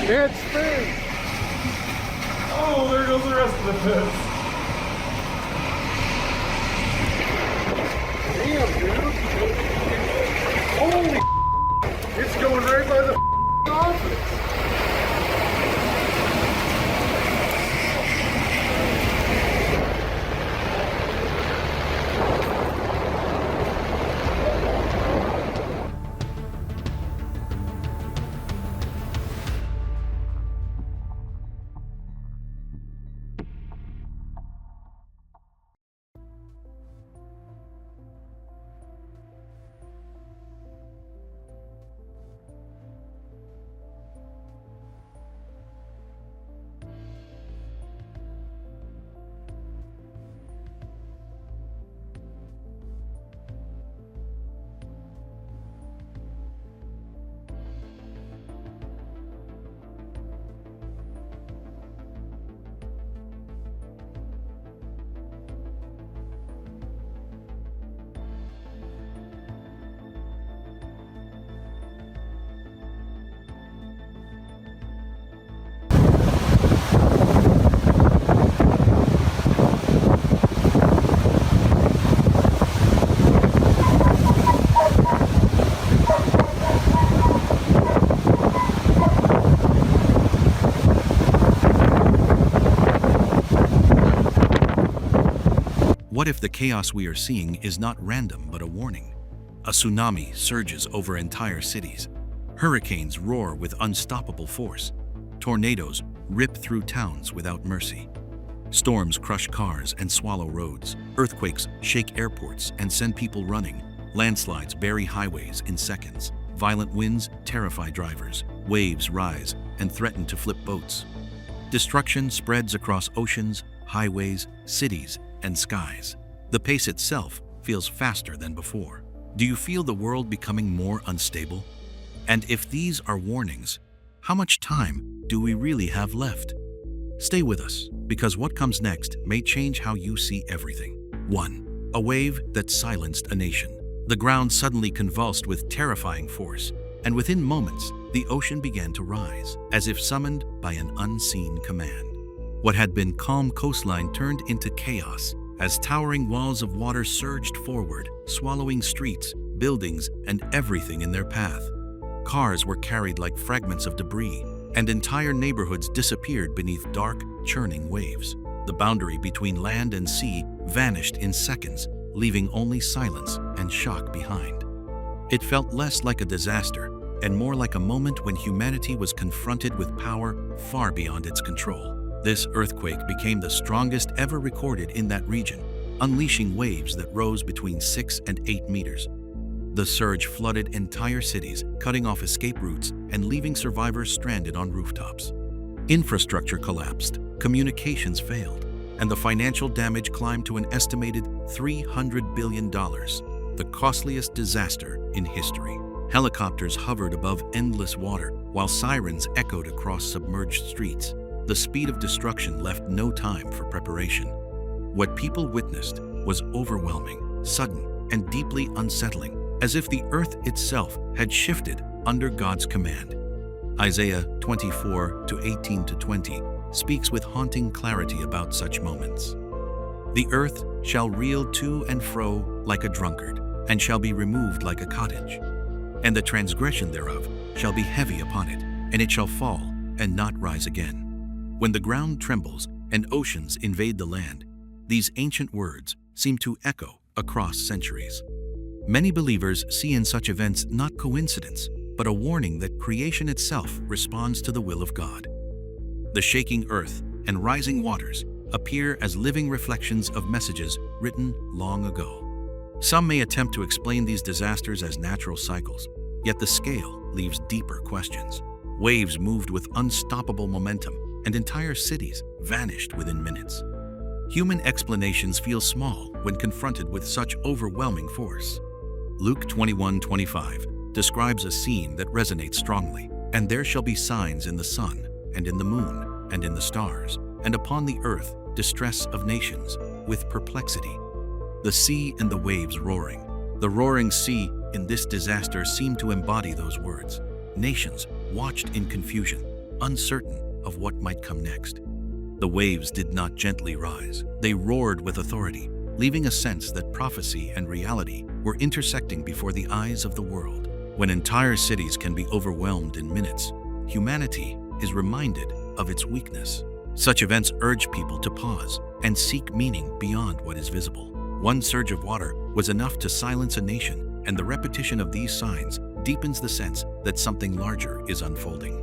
It's spin! Oh, there goes the rest of the pits. Damn, dude! Holy it's going right by the office! What if the chaos we are seeing is not random but a warning? A tsunami surges over entire cities. Hurricanes roar with unstoppable force. Tornadoes rip through towns without mercy. Storms crush cars and swallow roads. Earthquakes shake airports and send people running. Landslides bury highways in seconds. Violent winds terrify drivers. Waves rise and threaten to flip boats. Destruction spreads across oceans, highways, cities, and skies. The pace itself feels faster than before. Do you feel the world becoming more unstable? And if these are warnings, how much time do we really have left? Stay with us, because what comes next may change how you see everything. 1. A wave that silenced a nation. The ground suddenly convulsed with terrifying force, and within moments, the ocean began to rise, as if summoned by an unseen command. What had been calm coastline turned into chaos as towering walls of water surged forward, swallowing streets, buildings, and everything in their path. Cars were carried like fragments of debris, and entire neighborhoods disappeared beneath dark, churning waves. The boundary between land and sea vanished in seconds, leaving only silence and shock behind. It felt less like a disaster and more like a moment when humanity was confronted with power far beyond its control. This earthquake became the strongest ever recorded in that region, unleashing waves that rose between 6 and 8 meters. The surge flooded entire cities, cutting off escape routes and leaving survivors stranded on rooftops. Infrastructure collapsed, communications failed, and the financial damage climbed to an estimated $300 billion, the costliest disaster in history. Helicopters hovered above endless water, while sirens echoed across submerged streets. The speed of destruction left no time for preparation. What people witnessed was overwhelming, sudden, and deeply unsettling, as if the earth itself had shifted under God's command. Isaiah 24:18-20 speaks with haunting clarity about such moments. The earth shall reel to and fro like a drunkard, and shall be removed like a cottage. And the transgression thereof shall be heavy upon it, and it shall fall and not rise again. When the ground trembles and oceans invade the land, these ancient words seem to echo across centuries. Many believers see in such events not coincidence, but a warning that creation itself responds to the will of God. The shaking earth and rising waters appear as living reflections of messages written long ago. Some may attempt to explain these disasters as natural cycles, yet the scale leaves deeper questions. Waves moved with unstoppable momentum, and entire cities vanished within minutes. Human explanations feel small when confronted with such overwhelming force. Luke 21:25 describes a scene that resonates strongly. And there shall be signs in the sun, and in the moon, and in the stars, and upon the earth distress of nations, with perplexity. The sea and the waves roaring. The roaring sea in this disaster seemed to embody those words. Nations watched in confusion, uncertain of what might come next. The waves did not gently rise. They roared with authority, leaving a sense that prophecy and reality were intersecting before the eyes of the world. When entire cities can be overwhelmed in minutes, humanity is reminded of its weakness. Such events urge people to pause and seek meaning beyond what is visible. One surge of water was enough to silence a nation, and the repetition of these signs deepens the sense that something larger is unfolding.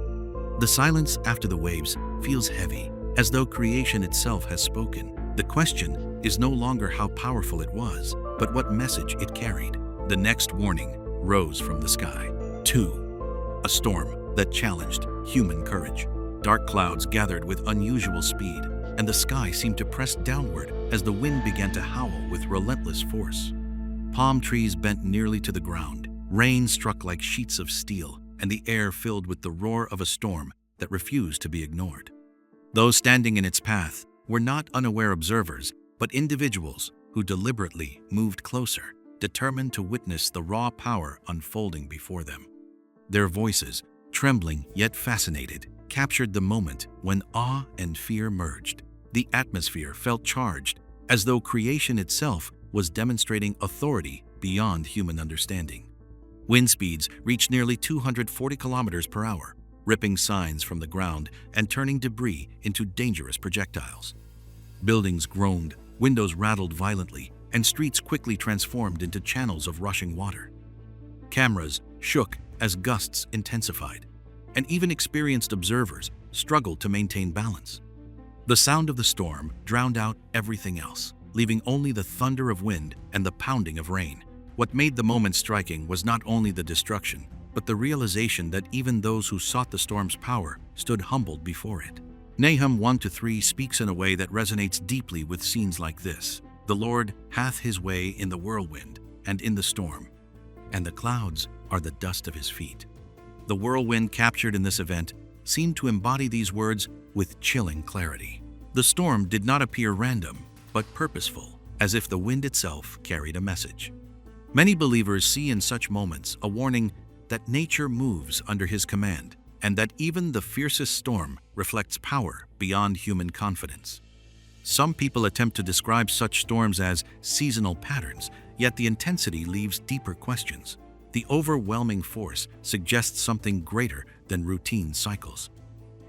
The silence after the waves feels heavy, as though creation itself has spoken. The question is no longer how powerful it was, but what message it carried. The next warning rose from the sky. 2. A storm that challenged human courage. Dark clouds gathered with unusual speed, and the sky seemed to press downward as the wind began to howl with relentless force. Palm trees bent nearly to the ground. Rain struck like sheets of steel, and the air filled with the roar of a storm that refused to be ignored. Those standing in its path were not unaware observers, but individuals who deliberately moved closer, determined to witness the raw power unfolding before them. Their voices, trembling yet fascinated, captured the moment when awe and fear merged. The atmosphere felt charged, as though creation itself was demonstrating authority beyond human understanding. Wind speeds reached nearly 240 kilometers per hour, ripping signs from the ground and turning debris into dangerous projectiles. Buildings groaned, windows rattled violently, and streets quickly transformed into channels of rushing water. Cameras shook as gusts intensified, and even experienced observers struggled to maintain balance. The sound of the storm drowned out everything else, leaving only the thunder of wind and the pounding of rain. What made the moment striking was not only the destruction, but the realization that even those who sought the storm's power stood humbled before it. Nahum 1-3 speaks in a way that resonates deeply with scenes like this. The Lord hath his way in the whirlwind and in the storm, and the clouds are the dust of his feet. The whirlwind captured in this event seemed to embody these words with chilling clarity. The storm did not appear random, but purposeful, as if the wind itself carried a message. Many believers see in such moments a warning that nature moves under his command, and that even the fiercest storm reflects power beyond human confidence. Some people attempt to describe such storms as seasonal patterns, yet the intensity leaves deeper questions. The overwhelming force suggests something greater than routine cycles.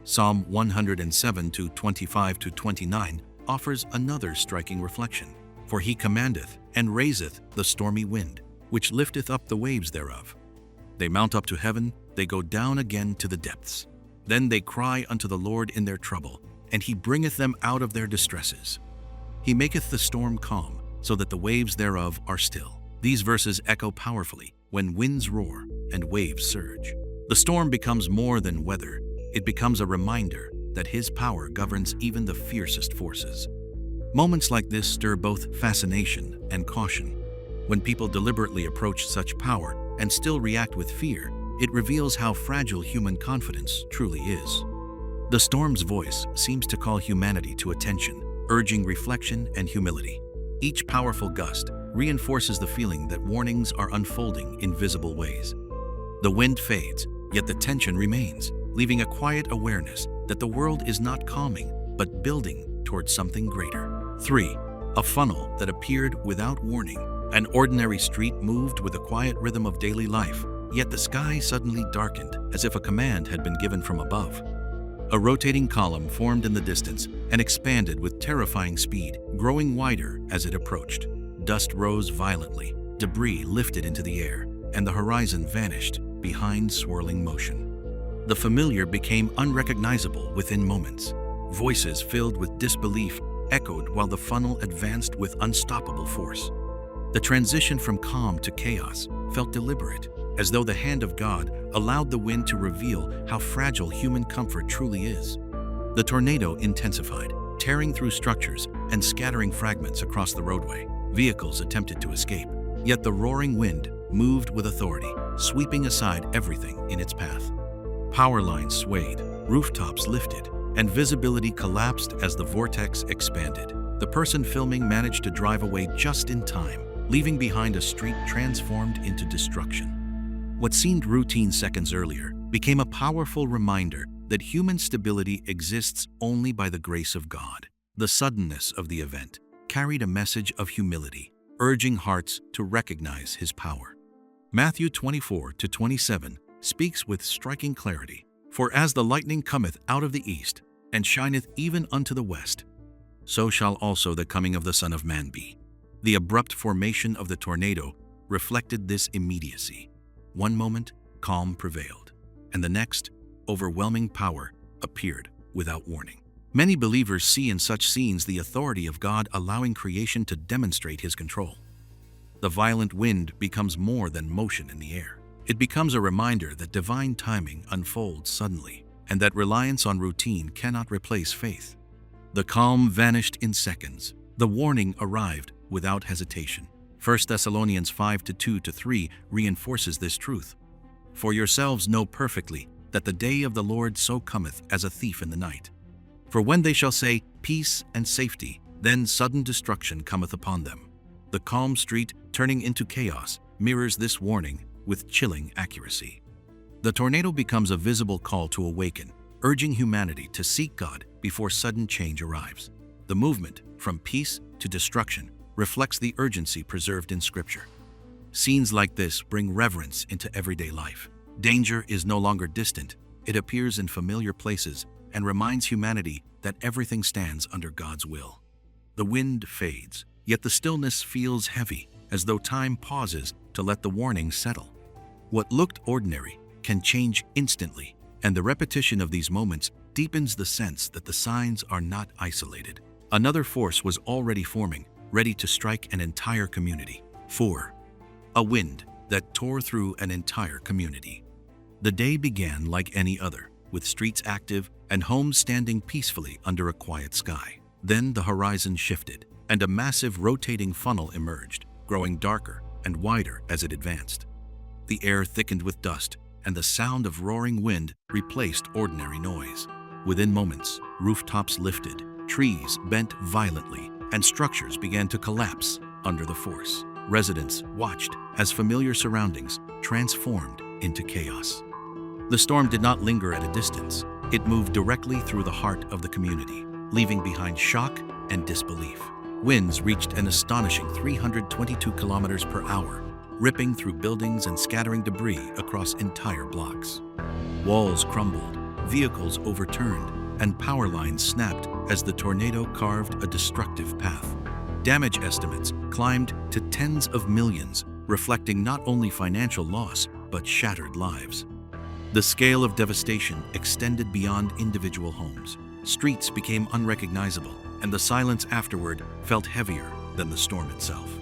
Psalm 107-25-29 offers another striking reflection. For he commandeth and raiseth the stormy wind, which lifteth up the waves thereof. They mount up to heaven, they go down again to the depths. Then they cry unto the Lord in their trouble, and he bringeth them out of their distresses. He maketh the storm calm, so that the waves thereof are still. These verses echo powerfully when winds roar and waves surge. The storm becomes more than weather. It becomes a reminder that his power governs even the fiercest forces. Moments like this stir both fascination and caution. When people deliberately approach such power and still react with fear, it reveals how fragile human confidence truly is. The storm's voice seems to call humanity to attention, urging reflection and humility. Each powerful gust reinforces the feeling that warnings are unfolding in visible ways. The wind fades, yet the tension remains, leaving a quiet awareness that the world is not calming, but building towards something greater. 3. A funnel that appeared without warning. An ordinary street moved with a quiet rhythm of daily life, yet the sky suddenly darkened as if a command had been given from above. A rotating column formed in the distance and expanded with terrifying speed, growing wider as it approached. Dust rose violently, debris lifted into the air, and the horizon vanished behind swirling motion. The familiar became unrecognizable within moments. Voices filled with disbelief echoed while the funnel advanced with unstoppable force. The transition from calm to chaos felt deliberate, as though the hand of God allowed the wind to reveal how fragile human comfort truly is. The tornado intensified, tearing through structures and scattering fragments across the roadway. Vehicles attempted to escape, yet the roaring wind moved with authority, sweeping aside everything in its path. Power lines swayed, rooftops lifted, and visibility collapsed as the vortex expanded. The person filming managed to drive away just in time, leaving behind a street transformed into destruction. What seemed routine seconds earlier became a powerful reminder that human stability exists only by the grace of God. The suddenness of the event carried a message of humility, urging hearts to recognize His power. Matthew 24-27 speaks with striking clarity. For as the lightning cometh out of the east, and shineth even unto the west, so shall also the coming of the Son of Man be. The abrupt formation of the tornado reflected this immediacy. One moment, calm prevailed, and the next, overwhelming power appeared without warning. Many believers see in such scenes the authority of God allowing creation to demonstrate His control. The violent wind becomes more than motion in the air. It becomes a reminder that divine timing unfolds suddenly, and that reliance on routine cannot replace faith. The calm vanished in seconds. The warning arrived without hesitation. 1 Thessalonians 5:2-3 reinforces this truth. For yourselves know perfectly that the day of the Lord so cometh as a thief in the night. For when they shall say, peace and safety, then sudden destruction cometh upon them. The calm street turning into chaos mirrors this warning with chilling accuracy. The tornado becomes a visible call to awaken, urging humanity to seek God before sudden change arrives. The movement from peace to destruction reflects the urgency preserved in Scripture. Scenes like this bring reverence into everyday life. Danger is no longer distant. It appears in familiar places and reminds humanity that everything stands under God's will. The wind fades, yet the stillness feels heavy, as though time pauses to let the warning settle. What looked ordinary can change instantly, and the repetition of these moments deepens the sense that the signs are not isolated. Another force was already forming, ready to strike an entire community. 4. A wind that tore through an entire community. The day began like any other, with streets active and homes standing peacefully under a quiet sky. Then the horizon shifted, and a massive rotating funnel emerged, growing darker and wider as it advanced. The air thickened with dust, and the sound of roaring wind replaced ordinary noise. Within moments, rooftops lifted, trees bent violently, and structures began to collapse under the force. Residents watched as familiar surroundings transformed into chaos. The storm did not linger at a distance. It moved directly through the heart of the community, leaving behind shock and disbelief. Winds reached an astonishing 322 kilometers per hour, ripping through buildings and scattering debris across entire blocks. Walls crumbled, vehicles overturned, and power lines snapped as the tornado carved a destructive path. Damage estimates climbed to tens of millions, reflecting not only financial loss, but shattered lives. The scale of devastation extended beyond individual homes. Streets became unrecognizable, and the silence afterward felt heavier than the storm itself.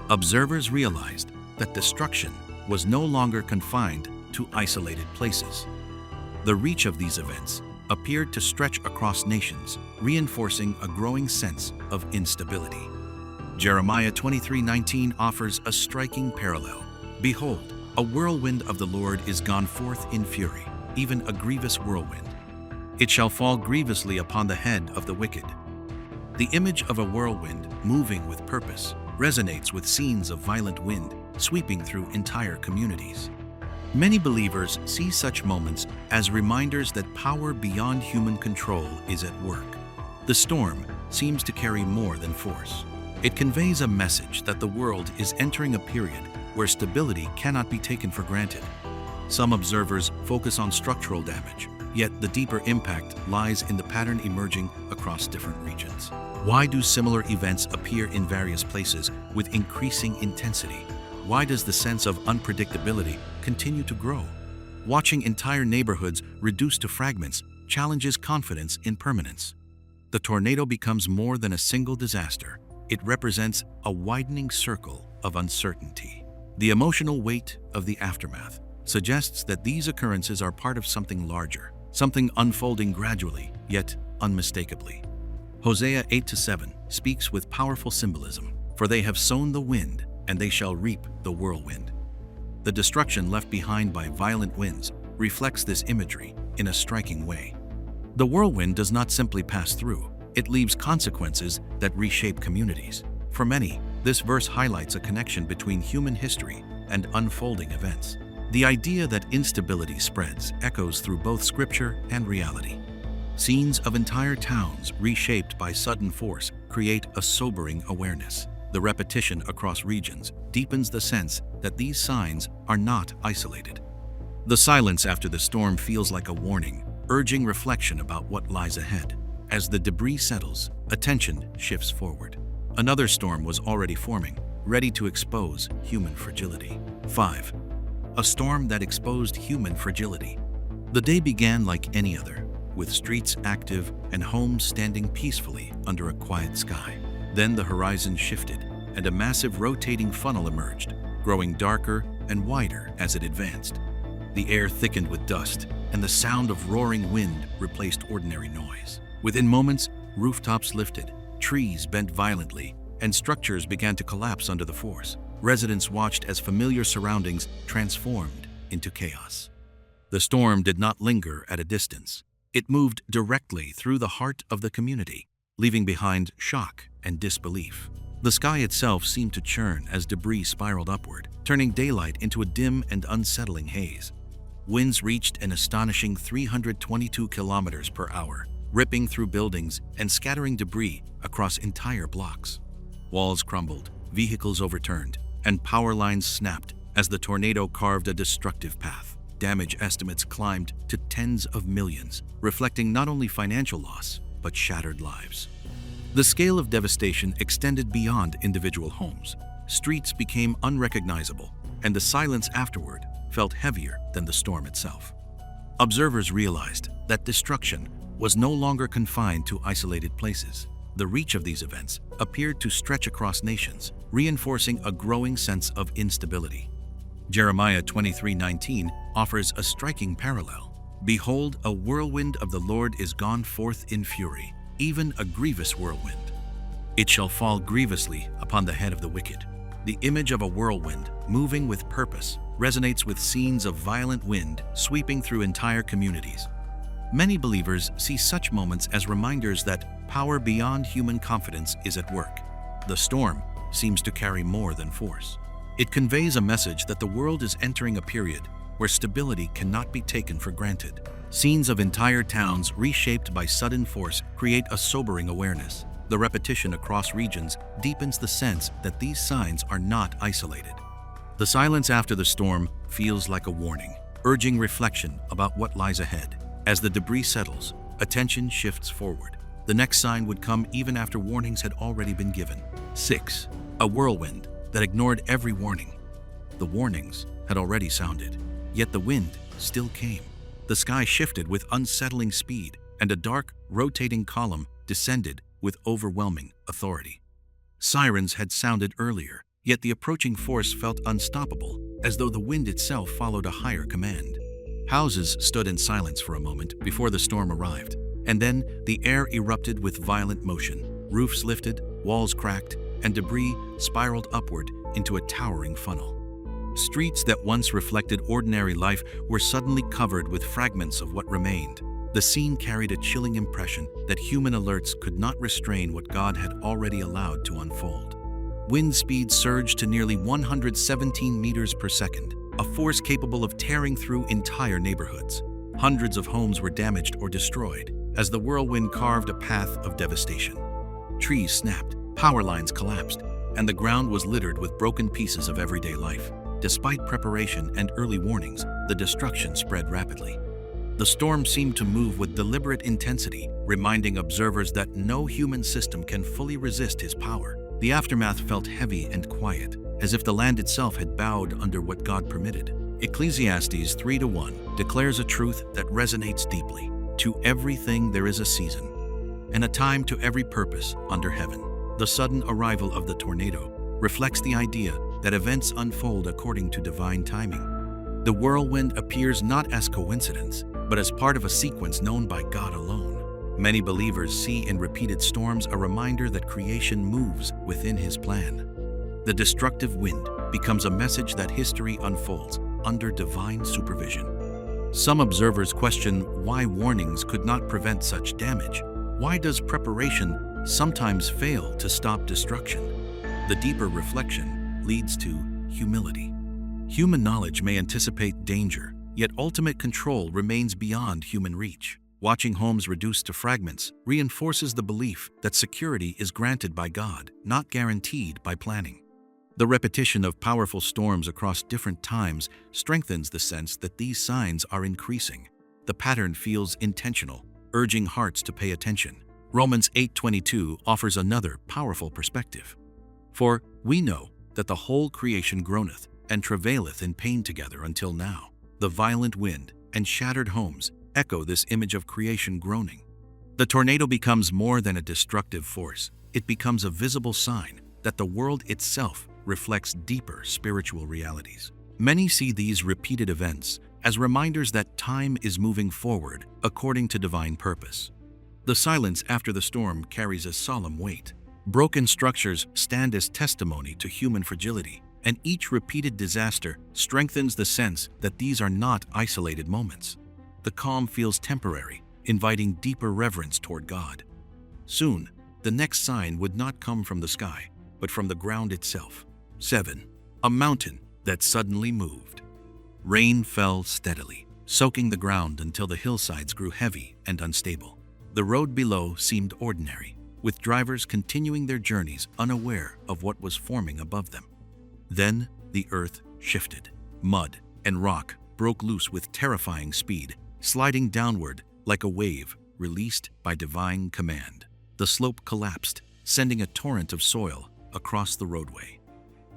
Observers realized that destruction was no longer confined to isolated places. The reach of these events appeared to stretch across nations, reinforcing a growing sense of instability. Jeremiah 23:19 offers a striking parallel. Behold, a whirlwind of the Lord is gone forth in fury, even a grievous whirlwind. It shall fall grievously upon the head of the wicked. The image of a whirlwind moving with purpose resonates with scenes of violent wind sweeping through entire communities. Many believers see such moments as reminders that power beyond human control is at work. The storm seems to carry more than force. It conveys a message that the world is entering a period where stability cannot be taken for granted. Some observers focus on structural damage, yet the deeper impact lies in the pattern emerging across different regions. Why do similar events appear in various places with increasing intensity? Why does the sense of unpredictability continue to grow? Watching entire neighborhoods reduced to fragments challenges confidence in permanence. The tornado becomes more than a single disaster. It represents a widening circle of uncertainty. The emotional weight of the aftermath suggests that these occurrences are part of something larger, something unfolding gradually, yet unmistakably. Hosea 8-7 speaks with powerful symbolism, for they have sown the wind, and they shall reap the whirlwind. The destruction left behind by violent winds reflects this imagery in a striking way. The whirlwind does not simply pass through, it leaves consequences that reshape communities. For many, this verse highlights a connection between human history and unfolding events. The idea that instability spreads echoes through both scripture and reality. Scenes of entire towns reshaped by sudden force create a sobering awareness. The repetition across regions deepens the sense that these signs are not isolated. The silence after the storm feels like a warning, urging reflection about what lies ahead. As the debris settles, attention shifts forward. Another storm was already forming, ready to expose human fragility. 5. A storm that exposed human fragility. The day began like any other, with streets active and homes standing peacefully under a quiet sky. Then the horizon shifted, and a massive rotating funnel emerged, growing darker and wider as it advanced. The air thickened with dust, and the sound of roaring wind replaced ordinary noise. Within moments, rooftops lifted, trees bent violently, and structures began to collapse under the force. Residents watched as familiar surroundings transformed into chaos. The storm did not linger at a distance. It moved directly through the heart of the community, leaving behind shock and disbelief. The sky itself seemed to churn as debris spiraled upward, turning daylight into a dim and unsettling haze. Winds reached an astonishing 322 kilometers per hour, ripping through buildings and scattering debris across entire blocks. Walls crumbled, vehicles overturned, and power lines snapped as the tornado carved a destructive path. Damage estimates climbed to tens of millions, reflecting not only financial loss, but shattered lives. The scale of devastation extended beyond individual homes. Streets became unrecognizable, and the silence afterward felt heavier than the storm itself. Observers realized that destruction was no longer confined to isolated places. The reach of these events appeared to stretch across nations, reinforcing a growing sense of instability. Jeremiah 23:19 offers a striking parallel. Behold, a whirlwind of the Lord is gone forth in fury, even a grievous whirlwind. It shall fall grievously upon the head of the wicked. The image of a whirlwind, moving with purpose, resonates with scenes of violent wind sweeping through entire communities. Many believers see such moments as reminders that power beyond human confidence is at work. The storm seems to carry more than force. It conveys a message that the world is entering a period where stability cannot be taken for granted. Scenes of entire towns reshaped by sudden force create a sobering awareness. The repetition across regions deepens the sense that these signs are not isolated. The silence after the storm feels like a warning, urging reflection about what lies ahead. As the debris settles, attention shifts forward. The next sign would come even after warnings had already been given. 6. A whirlwind that ignored every warning. The warnings had already sounded, yet the wind still came. The sky shifted with unsettling speed, and a dark, rotating column descended with overwhelming authority. Sirens had sounded earlier, yet the approaching force felt unstoppable, as though the wind itself followed a higher command. Houses stood in silence for a moment before the storm arrived, and then the air erupted with violent motion. Roofs lifted, walls cracked, and debris spiraled upward into a towering funnel. Streets that once reflected ordinary life were suddenly covered with fragments of what remained. The scene carried a chilling impression that human alerts could not restrain what God had already allowed to unfold. Wind speed surged to nearly 117 meters per second, a force capable of tearing through entire neighborhoods. Hundreds of homes were damaged or destroyed as the whirlwind carved a path of devastation. Trees snapped, power lines collapsed, and the ground was littered with broken pieces of everyday life. Despite preparation and early warnings, the destruction spread rapidly. The storm seemed to move with deliberate intensity, reminding observers that no human system can fully resist his power. The aftermath felt heavy and quiet, as if the land itself had bowed under what God permitted. Ecclesiastes 3:1 declares a truth that resonates deeply. To everything there is a season, and a time to every purpose under heaven. The sudden arrival of the tornado reflects the idea that events unfold according to divine timing. The whirlwind appears not as coincidence, but as part of a sequence known by God alone. Many believers see in repeated storms a reminder that creation moves within His plan. The destructive wind becomes a message that history unfolds under divine supervision. Some observers question why warnings could not prevent such damage. Why does preparation sometimes fail to stop destruction? The deeper reflection leads to humility. Human knowledge may anticipate danger, yet ultimate control remains beyond human reach. Watching homes reduced to fragments reinforces the belief that security is granted by God, not guaranteed by planning. The repetition of powerful storms across different times strengthens the sense that these signs are increasing. The pattern feels intentional, urging hearts to pay attention. Romans 8:22 offers another powerful perspective. For we know that the whole creation groaneth and travaileth in pain together until now. The violent wind and shattered homes echo this image of creation groaning. The tornado becomes more than a destructive force. It becomes a visible sign that the world itself reflects deeper spiritual realities. Many see these repeated events as reminders that time is moving forward according to divine purpose. The silence after the storm carries a solemn weight. Broken structures stand as testimony to human fragility, and each repeated disaster strengthens the sense that these are not isolated moments. The calm feels temporary, inviting deeper reverence toward God. Soon, the next sign would not come from the sky, but from the ground itself. 7. A mountain that suddenly moved. Rain fell steadily, soaking the ground until the hillsides grew heavy and unstable. The road below seemed ordinary, with drivers continuing their journeys unaware of what was forming above them. Then the earth shifted. Mud and rock broke loose with terrifying speed, sliding downward like a wave released by divine command. The slope collapsed, sending a torrent of soil across the roadway.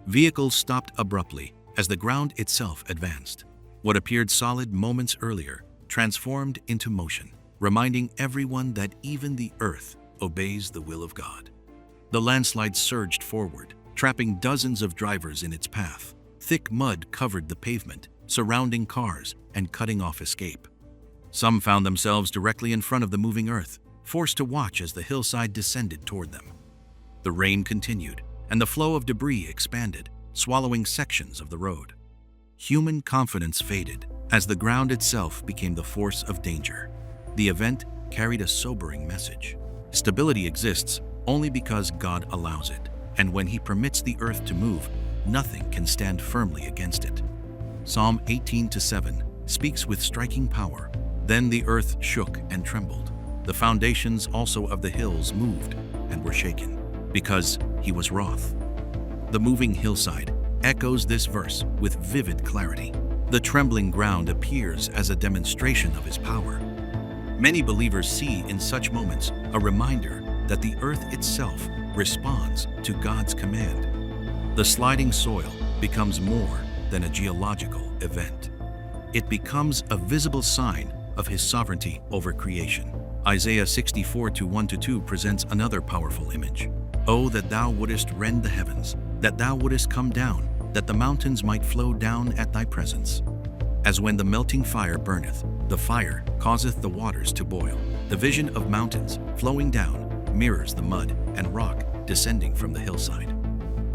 Vehicles stopped abruptly as the ground itself advanced. What appeared solid moments earlier transformed into motion, reminding everyone that even the earth obeys the will of God. The landslide surged forward, trapping dozens of drivers in its path. Thick mud covered the pavement, surrounding cars and cutting off escape. Some found themselves directly in front of the moving earth, forced to watch as the hillside descended toward them. The rain continued, and the flow of debris expanded, swallowing sections of the road. Human confidence faded as the ground itself became the force of danger. The event carried a sobering message. Stability exists only because God allows it, and when He permits the earth to move, nothing can stand firmly against it. Psalm 18:7 speaks with striking power. Then the earth shook and trembled. The foundations also of the hills moved and were shaken, because He was wroth. The moving hillside echoes this verse with vivid clarity. The trembling ground appears as a demonstration of His power. Many believers see in such moments a reminder that the earth itself responds to God's command. The sliding soil becomes more than a geological event. It becomes a visible sign of His sovereignty over creation. Isaiah 64:1-2 presents another powerful image. Oh, that Thou wouldest rend the heavens, that Thou wouldest come down, that the mountains might flow down at Thy presence. As when the melting fire burneth, the fire causeth the waters to boil. The vision of mountains flowing down mirrors the mud and rock descending from the hillside.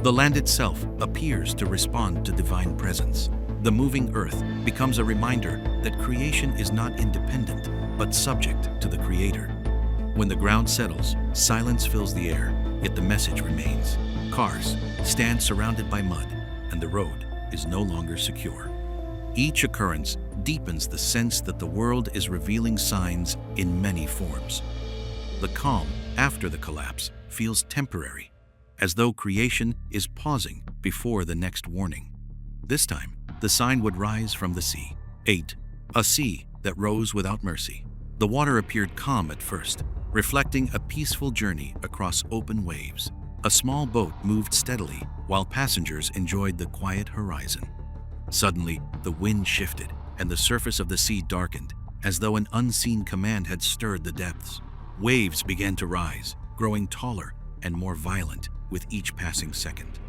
The land itself appears to respond to divine presence. The moving earth becomes a reminder that creation is not independent, but subject to the Creator. When the ground settles, silence fills the air, yet the message remains. Cars stand surrounded by mud, and the road is no longer secure. Each occurrence deepens the sense that the world is revealing signs in many forms. The calm after the collapse feels temporary, as though creation is pausing before the next warning. This time, the sign would rise from the sea. 8. A sea that rose without mercy. The water appeared calm at first, reflecting a peaceful journey across open waves. A small boat moved steadily while passengers enjoyed the quiet horizon. Suddenly, the wind shifted and the surface of the sea darkened, as though an unseen command had stirred the depths. Waves began to rise, growing taller and more violent with each passing second.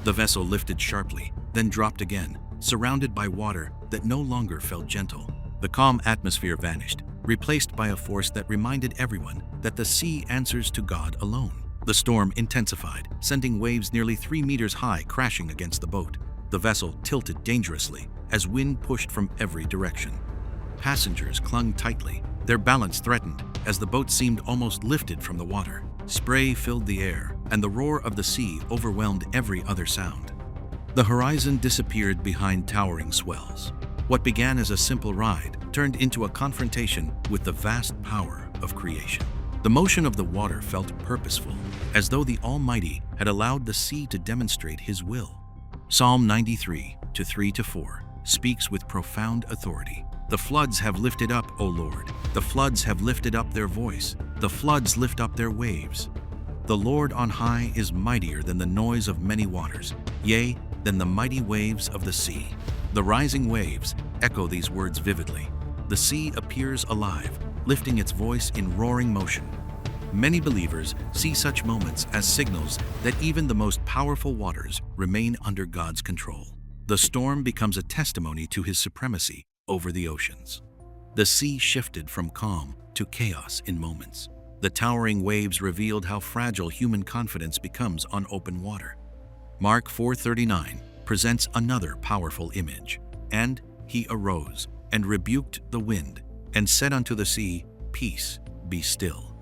The vessel lifted sharply, then dropped again, surrounded by water that no longer felt gentle. The calm atmosphere vanished, replaced by a force that reminded everyone that the sea answers to God alone. The storm intensified, sending waves nearly 3 meters high crashing against the boat. The vessel tilted dangerously as wind pushed from every direction. Passengers clung tightly, their balance threatened as the boat seemed almost lifted from the water. Spray filled the air, and the roar of the sea overwhelmed every other sound. The horizon disappeared behind towering swells. What began as a simple ride turned into a confrontation with the vast power of creation. The motion of the water felt purposeful, as though the Almighty had allowed the sea to demonstrate His will. Psalm 93, 3-4, speaks with profound authority. The floods have lifted up, O Lord. The floods have lifted up their voice. The floods lift up their waves. The Lord on high is mightier than the noise of many waters, yea, than the mighty waves of the sea. The rising waves echo these words vividly. The sea appears alive, lifting its voice in roaring motion. Many believers see such moments as signals that even the most powerful waters remain under God's control. The storm becomes a testimony to His supremacy over the oceans. The sea shifted from calm to chaos in moments. The towering waves revealed how fragile human confidence becomes on open water. Mark 4:39 presents another powerful image. And He arose and rebuked the wind and said unto the sea, Peace, be still.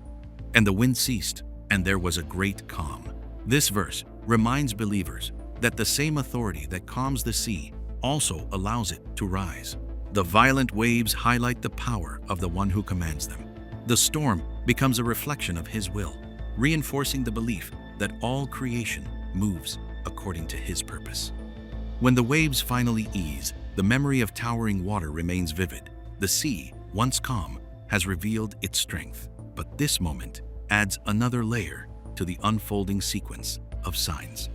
And the wind ceased, and there was a great calm. This verse reminds believers that the same authority that calms the sea also allows it to rise. The violent waves highlight the power of the one who commands them. The storm becomes a reflection of His will, reinforcing the belief that all creation moves according to His purpose. When the waves finally ease, the memory of towering water remains vivid. The sea, once calm, has revealed its strength. But this moment adds another layer to the unfolding sequence of signs.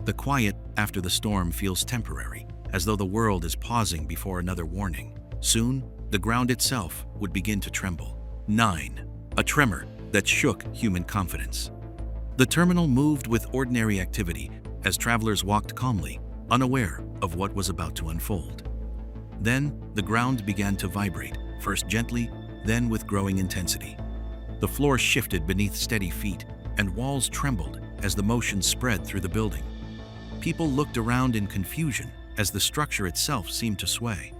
The quiet after the storm feels temporary, as though the world is pausing before another warning. Soon, the ground itself would begin to tremble. 9. A tremor that shook human confidence. The terminal moved with ordinary activity as travelers walked calmly, unaware of what was about to unfold. Then, the ground began to vibrate, first gently, then with growing intensity. The floor shifted beneath steady feet, and walls trembled as the motion spread through the building. People looked around in confusion as the structure itself seemed to sway.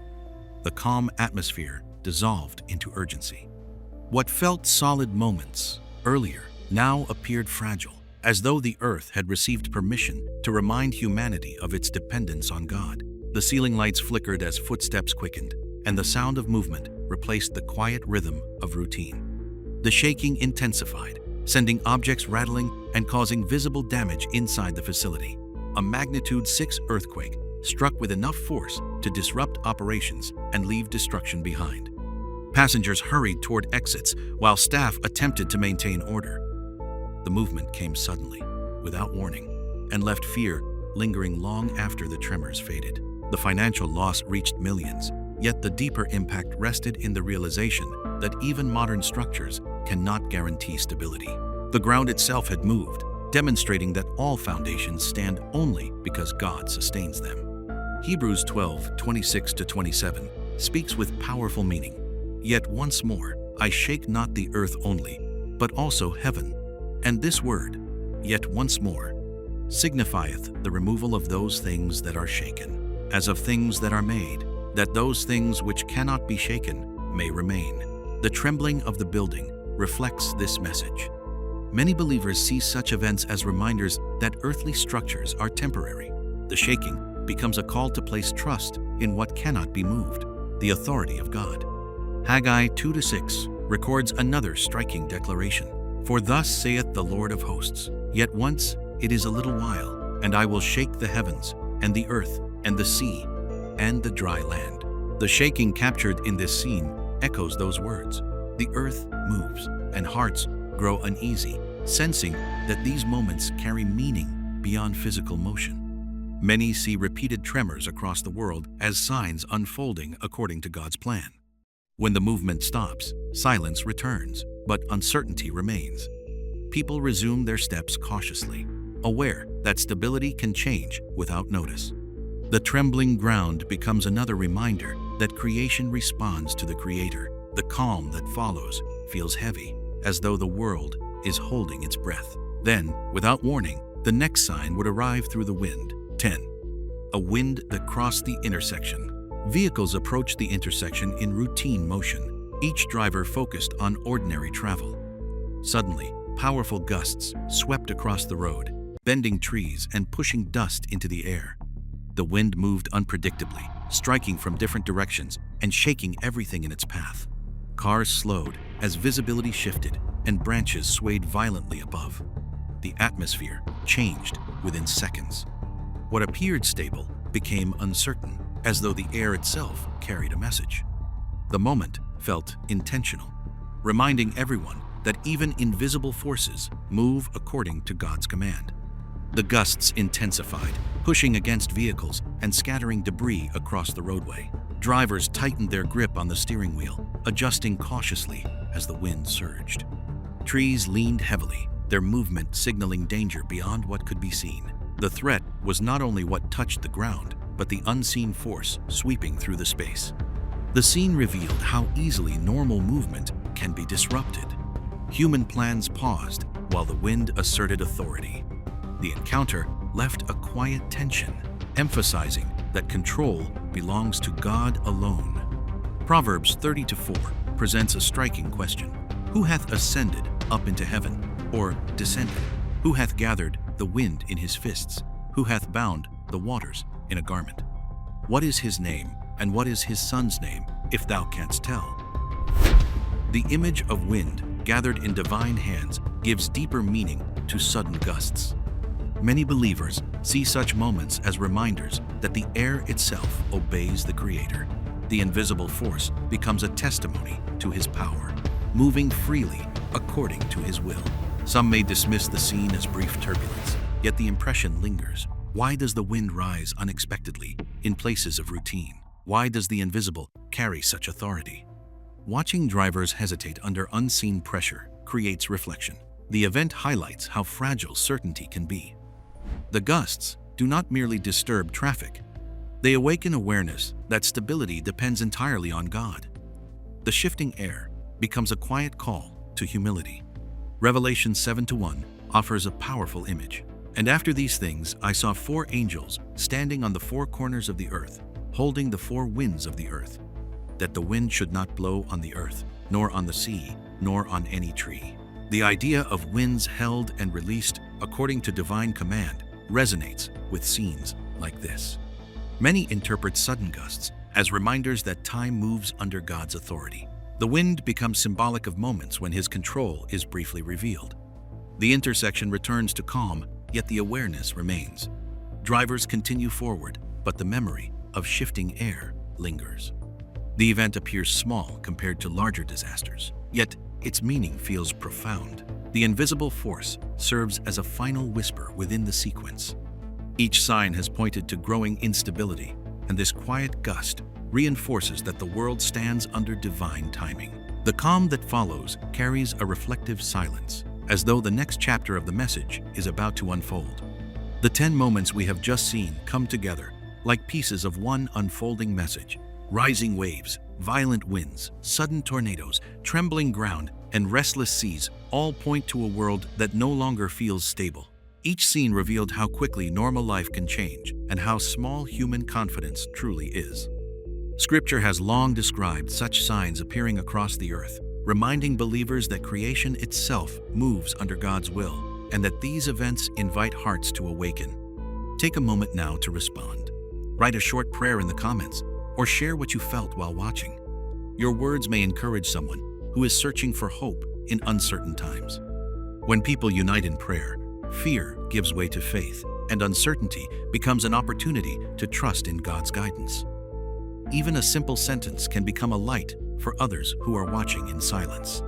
The calm atmosphere dissolved into urgency. What felt solid moments earlier now appeared fragile, as though the earth had received permission to remind humanity of its dependence on God. The ceiling lights flickered as footsteps quickened, and the sound of movement replaced the quiet rhythm of routine. The shaking intensified, sending objects rattling and causing visible damage inside the facility. A magnitude 6 earthquake struck with enough force to disrupt operations and leave destruction behind. Passengers hurried toward exits while staff attempted to maintain order. The movement came suddenly, without warning, and left fear lingering long after the tremors faded. The financial loss reached millions, yet the deeper impact rested in the realization that even modern structures cannot guarantee stability. The ground itself had moved, demonstrating that all foundations stand only because God sustains them. Hebrews 12:26-27 speaks with powerful meaning. Yet once more, I shake not the earth only, but also heaven. And this word, yet once more, signifieth the removal of those things that are shaken, as of things that are made, that those things which cannot be shaken may remain. The trembling of the building reflects this message. Many believers see such events as reminders that earthly structures are temporary. The shaking becomes a call to place trust in what cannot be moved, the authority of God. Haggai 2-6 records another striking declaration. For thus saith the Lord of hosts, yet once it is a little while, and I will shake the heavens, and the earth, and the sea, and the dry land. The shaking captured in this scene echoes those words. The earth moves, and hearts grow uneasy, sensing that these moments carry meaning beyond physical motion. Many see repeated tremors across the world as signs unfolding according to God's plan. When the movement stops, silence returns, but uncertainty remains. People resume their steps cautiously, aware that stability can change without notice. The trembling ground becomes another reminder that creation responds to the Creator. The calm that follows feels heavy, as though the world is holding its breath. Then, without warning, the next sign would arrive through the wind. 10. A wind that crossed the intersection. Vehicles approached the intersection in routine motion, each driver focused on ordinary travel. Suddenly, powerful gusts swept across the road, bending trees and pushing dust into the air. The wind moved unpredictably, striking from different directions and shaking everything in its path. Cars slowed as visibility shifted and branches swayed violently above. The atmosphere changed within seconds. What appeared stable became uncertain, as though the air itself carried a message. The moment felt intentional, reminding everyone that even invisible forces move according to God's command. The gusts intensified, pushing against vehicles and scattering debris across the roadway. Drivers tightened their grip on the steering wheel, adjusting cautiously as the wind surged. Trees leaned heavily, their movement signaling danger beyond what could be seen. The threat was not only what touched the ground, but the unseen force sweeping through the space. The scene revealed how easily normal movement can be disrupted. Human plans paused while the wind asserted authority. The encounter left a quiet tension, emphasizing that control belongs to God alone. Proverbs 30:4 presents a striking question. Who hath ascended up into heaven, or descended? Who hath gathered the wind in his fists? Who hath bound the waters in a garment? What is his name, and what is his son's name, if thou canst tell? The image of wind gathered in divine hands gives deeper meaning to sudden gusts. Many believers see such moments as reminders that the air itself obeys the Creator. The invisible force becomes a testimony to His power, moving freely according to His will. Some may dismiss the scene as brief turbulence, yet the impression lingers. Why does the wind rise unexpectedly in places of routine? Why does the invisible carry such authority? Watching drivers hesitate under unseen pressure creates reflection. The event highlights how fragile certainty can be. The gusts do not merely disturb traffic. They awaken awareness that stability depends entirely on God. The shifting air becomes a quiet call to humility. Revelation 7:1 offers a powerful image. And after these things I saw 4 angels standing on the 4 corners of the earth, holding the 4 winds of the earth, that the wind should not blow on the earth, nor on the sea, nor on any tree. The idea of winds held and released according to divine command resonates with scenes like this. Many interpret sudden gusts as reminders that time moves under God's authority. The wind becomes symbolic of moments when His control is briefly revealed. The intersection returns to calm, yet the awareness remains. Drivers continue forward, but the memory of shifting air lingers. The event appears small compared to larger disasters, yet its meaning feels profound. The invisible force serves as a final whisper within the sequence. Each sign has pointed to growing instability, and this quiet gust reinforces that the world stands under divine timing. The calm that follows carries a reflective silence, as though the next chapter of the message is about to unfold. The 10 moments we have just seen come together like pieces of one unfolding message. Rising waves, violent winds, sudden tornadoes, trembling ground, and restless seas all point to a world that no longer feels stable. Each scene revealed how quickly normal life can change and how small human confidence truly is. Scripture has long described such signs appearing across the earth, reminding believers that creation itself moves under God's will and that these events invite hearts to awaken. Take a moment now to respond. Write a short prayer in the comments or share what you felt while watching. Your words may encourage someone who is searching for hope in uncertain times. When people unite in prayer, fear gives way to faith, and uncertainty becomes an opportunity to trust in God's guidance. Even a simple sentence can become a light for others who are watching in silence.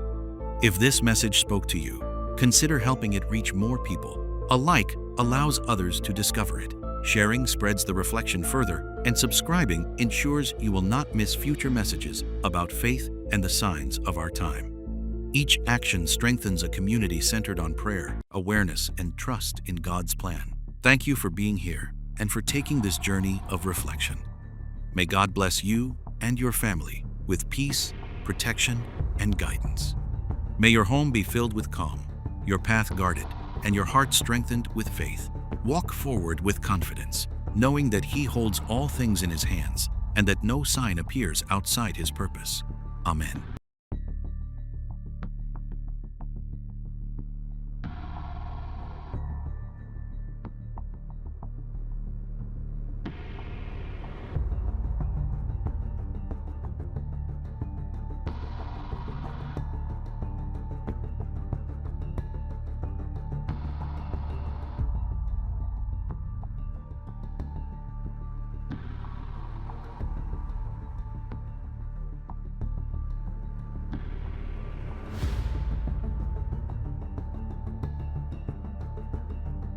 If this message spoke to you, consider helping it reach more people. A like allows others to discover it. Sharing spreads the reflection further, and subscribing ensures you will not miss future messages about faith and the signs of our time. Each action strengthens a community centered on prayer, awareness, and trust in God's plan. Thank you for being here and for taking this journey of reflection. May God bless you and your family with peace, protection, and guidance. May your home be filled with calm, your path guarded, and your heart strengthened with faith. Walk forward with confidence, knowing that He holds all things in His hands and that no sign appears outside His purpose. Amen.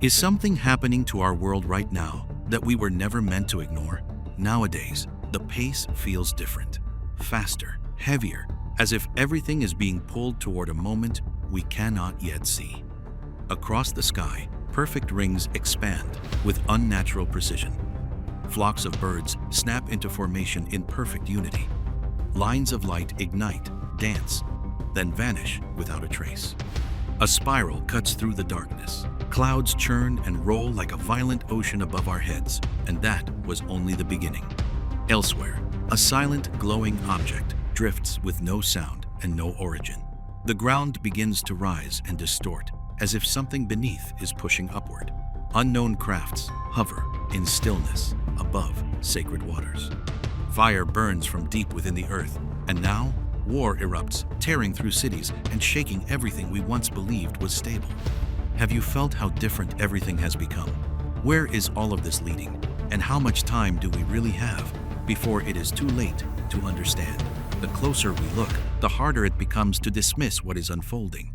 Is something happening to our world right now that we were never meant to ignore? Nowadays, the pace feels different, faster, heavier, as if everything is being pulled toward a moment we cannot yet see. Across the sky, perfect rings expand with unnatural precision. Flocks of birds snap into formation in perfect unity. Lines of light ignite, dance, then vanish without a trace. A spiral cuts through the darkness. Clouds churn and roll like a violent ocean above our heads, and that was only the beginning. Elsewhere, a silent, glowing object drifts with no sound and no origin. The ground begins to rise and distort, as if something beneath is pushing upward. Unknown crafts hover in stillness above sacred waters. Fire burns from deep within the earth, and now war erupts, tearing through cities and shaking everything we once believed was stable. Have you felt how different everything has become? Where is all of this leading? And how much time do we really have before it is too late to understand? The closer we look, the harder it becomes to dismiss what is unfolding.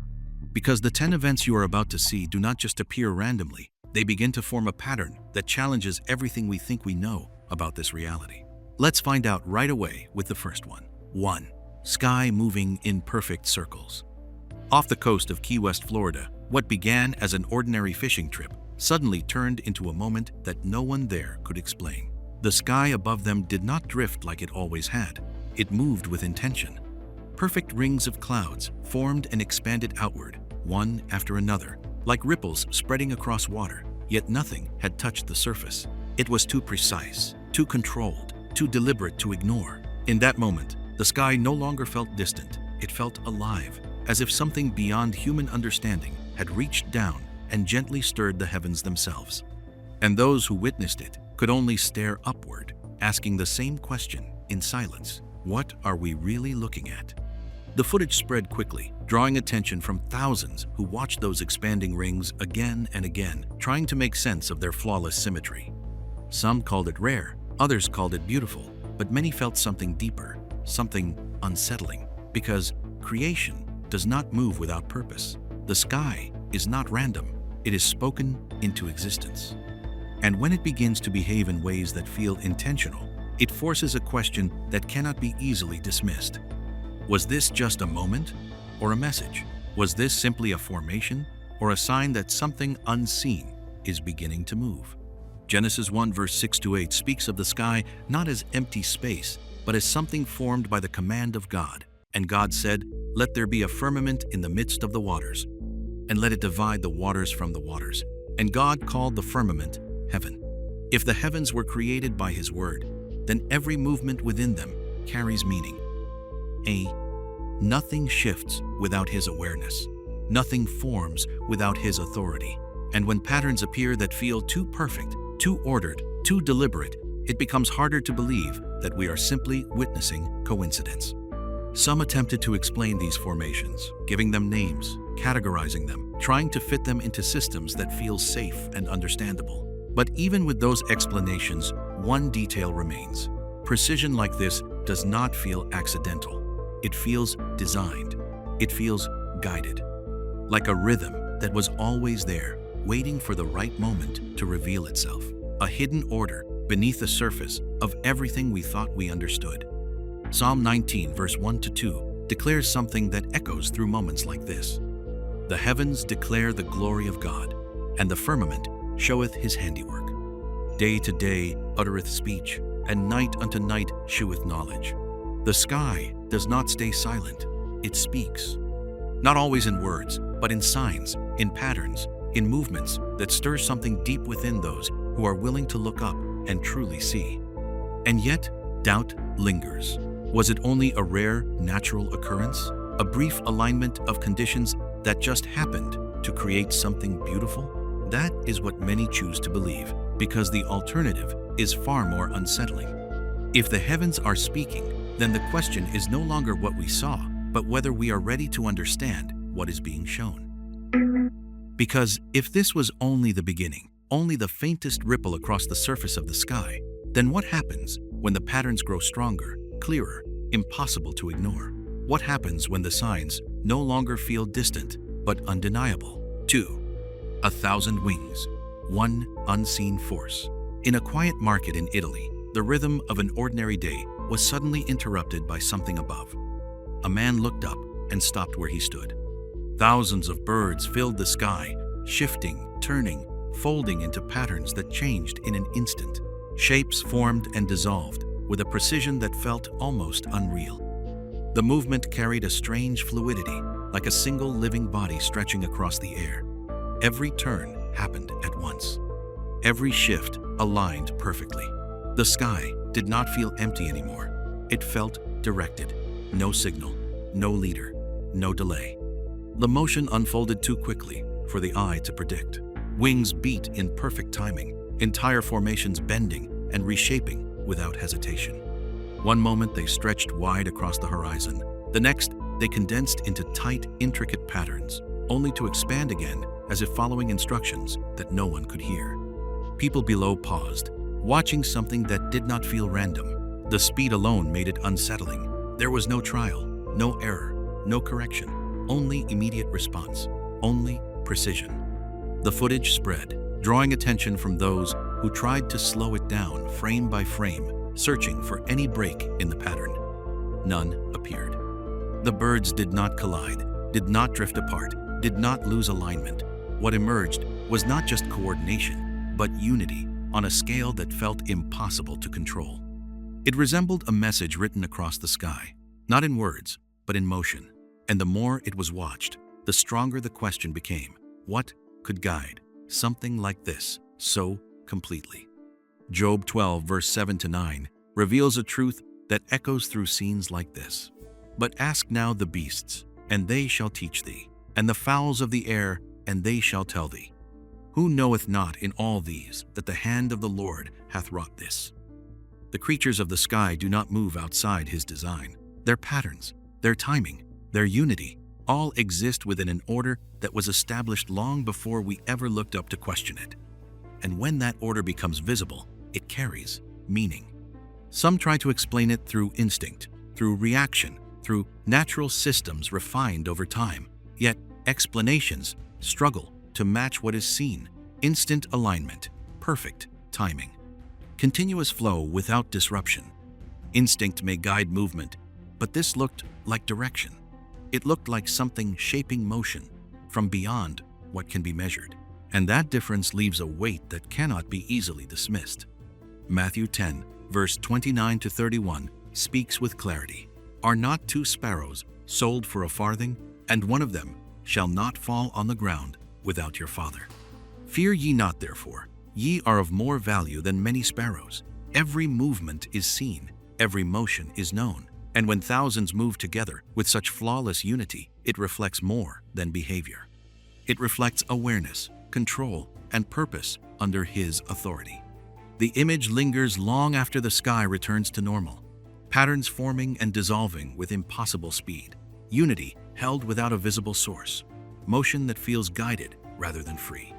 Because the 10 events you are about to see do not just appear randomly, they begin to form a pattern that challenges everything we think we know about this reality. Let's find out right away with the first one. 1. Sky moving in perfect circles. Off the coast of Key West, Florida, what began as an ordinary fishing trip suddenly turned into a moment that no one there could explain. The sky above them did not drift like it always had. It moved with intention. Perfect rings of clouds formed and expanded outward, one after another, like ripples spreading across water, yet nothing had touched the surface. It was too precise, too controlled, too deliberate to ignore. In that moment, the sky no longer felt distant. It felt alive, as if something beyond human understanding had reached down and gently stirred the heavens themselves. And those who witnessed it could only stare upward, asking the same question in silence. What are we really looking at? The footage spread quickly, drawing attention from thousands who watched those expanding rings again and again, trying to make sense of their flawless symmetry. Some called it rare, others called it beautiful, but many felt something deeper, something unsettling, because creation does not move without purpose. The sky is not random, it is spoken into existence. And when it begins to behave in ways that feel intentional, it forces a question that cannot be easily dismissed. Was this just a moment or a message? Was this simply a formation or a sign that something unseen is beginning to move? Genesis 1 verse 6-8 speaks of the sky not as empty space, but as something formed by the command of God. And God said, "Let there be a firmament in the midst of the waters, and let it divide the waters from the waters." And God called the firmament heaven. If the heavens were created by His word, then every movement within them carries meaning. Nothing shifts without His awareness. Nothing forms without His authority. And when patterns appear that feel too perfect, too ordered, too deliberate, it becomes harder to believe that we are simply witnessing coincidence. Some attempted to explain these formations, giving them names, categorizing them, trying to fit them into systems that feel safe and understandable. But even with those explanations, one detail remains. Precision like this does not feel accidental. It feels designed. It feels guided. Like a rhythm that was always there, waiting for the right moment to reveal itself. A hidden order beneath the surface of everything we thought we understood. Psalm 19 verse 1-2 declares something that echoes through moments like this. The heavens declare the glory of God, and the firmament showeth His handiwork. Day to day uttereth speech, and night unto night sheweth knowledge. The sky does not stay silent, it speaks. Not always in words, but in signs, in patterns, in movements that stir something deep within those who are willing to look up and truly see. And yet, doubt lingers. Was it only a rare natural occurrence? A brief alignment of conditions that just happened to create something beautiful? That is what many choose to believe, because the alternative is far more unsettling. If the heavens are speaking, then the question is no longer what we saw, but whether we are ready to understand what is being shown. Because if this was only the beginning, only the faintest ripple across the surface of the sky, then what happens when the patterns grow stronger, clearer, impossible to ignore? What happens when the signs no longer feel distant, but undeniable? 2. 1,000 wings. one unseen force. In a quiet market in Italy, the rhythm of an ordinary day was suddenly interrupted by something above. A man looked up and stopped where he stood. Thousands of birds filled the sky, shifting, turning, folding into patterns that changed in an instant. Shapes formed and dissolved with a precision that felt almost unreal. The movement carried a strange fluidity, like a single living body stretching across the air. Every turn happened at once. Every shift aligned perfectly. The sky did not feel empty anymore. It felt directed. No signal, no leader, no delay. The motion unfolded too quickly for the eye to predict. Wings beat in perfect timing, entire formations bending and reshaping without hesitation. One moment they stretched wide across the horizon. The next, they condensed into tight, intricate patterns, only to expand again as if following instructions that no one could hear. People below paused, watching something that did not feel random. The speed alone made it unsettling. There was no trial, no error, no correction, only immediate response, only precision. The footage spread, drawing attention from those who tried to slow it down frame by frame, searching for any break in the pattern. None appeared. The birds did not collide, did not drift apart, did not lose alignment. What emerged was not just coordination, but unity on a scale that felt impossible to control. It resembled a message written across the sky, not in words, but in motion. And the more it was watched, the stronger the question became: what could guide something like this so completely? Job 12, verse 7-9, reveals a truth that echoes through scenes like this. But ask now the beasts, and they shall teach thee, and the fowls of the air, and they shall tell thee. Who knoweth not in all these that the hand of the Lord hath wrought this? The creatures of the sky do not move outside his design. Their patterns, their timing, their unity, all exist within an order that was established long before we ever looked up to question it. And when that order becomes visible, it carries meaning. Some try to explain it through instinct, through reaction, through natural systems refined over time. Yet explanations struggle to match what is seen: instant alignment, perfect timing, continuous flow without disruption. Instinct may guide movement, but this looked like direction. It looked like something shaping motion from beyond what can be measured. And that difference leaves a weight that cannot be easily dismissed. Matthew 10, verse 29-31 speaks with clarity. Are not 2 sparrows sold for a farthing, and one of them shall not fall on the ground without your Father? Fear ye not therefore, ye are of more value than many sparrows. Every movement is seen, every motion is known. And when thousands move together with such flawless unity, it reflects more than behavior. It reflects awareness, control, and purpose under his authority. The image lingers long after the sky returns to normal, patterns forming and dissolving with impossible speed, unity held without a visible source, motion that feels guided rather than free.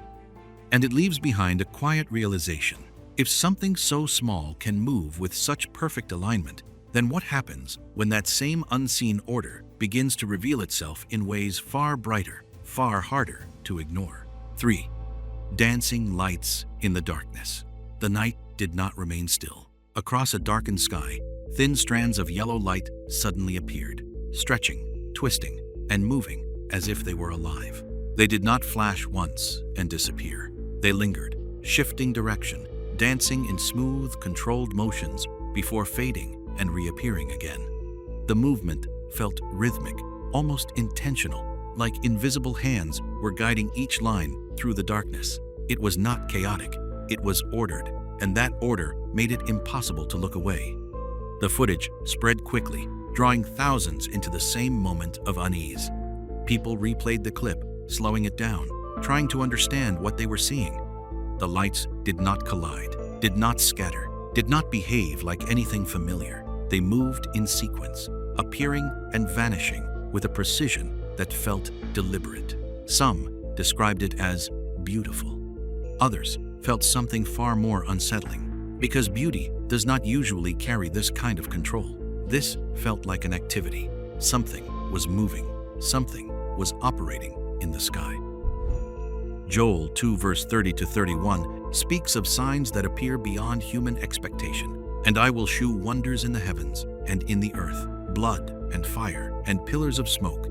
And it leaves behind a quiet realization: if something so small can move with such perfect alignment, then what happens when that same unseen order begins to reveal itself in ways far brighter, far harder to ignore? 3. Dancing lights in the darkness. The night did not remain still. Across a darkened sky, thin strands of yellow light suddenly appeared, stretching, twisting, and moving as if they were alive. They did not flash once and disappear. They lingered, shifting direction, dancing in smooth, controlled motions before fading and reappearing again. The movement felt rhythmic, almost intentional, like invisible hands were guiding each line through the darkness. It was not chaotic, it was ordered, and that order made it impossible to look away. The footage spread quickly, drawing thousands into the same moment of unease. People replayed the clip, slowing it down, trying to understand what they were seeing. The lights did not collide, did not scatter, did not behave like anything familiar. They moved in sequence, appearing and vanishing with a precision that felt deliberate. Some described it as beautiful. Others felt something far more unsettling, because beauty does not usually carry this kind of control. This felt like an activity. Something was moving, something was operating in the sky. Joel 2 verse 30 to 31 speaks of signs that appear beyond human expectation. And I will shew wonders in the heavens and in the earth, blood and fire and pillars of smoke.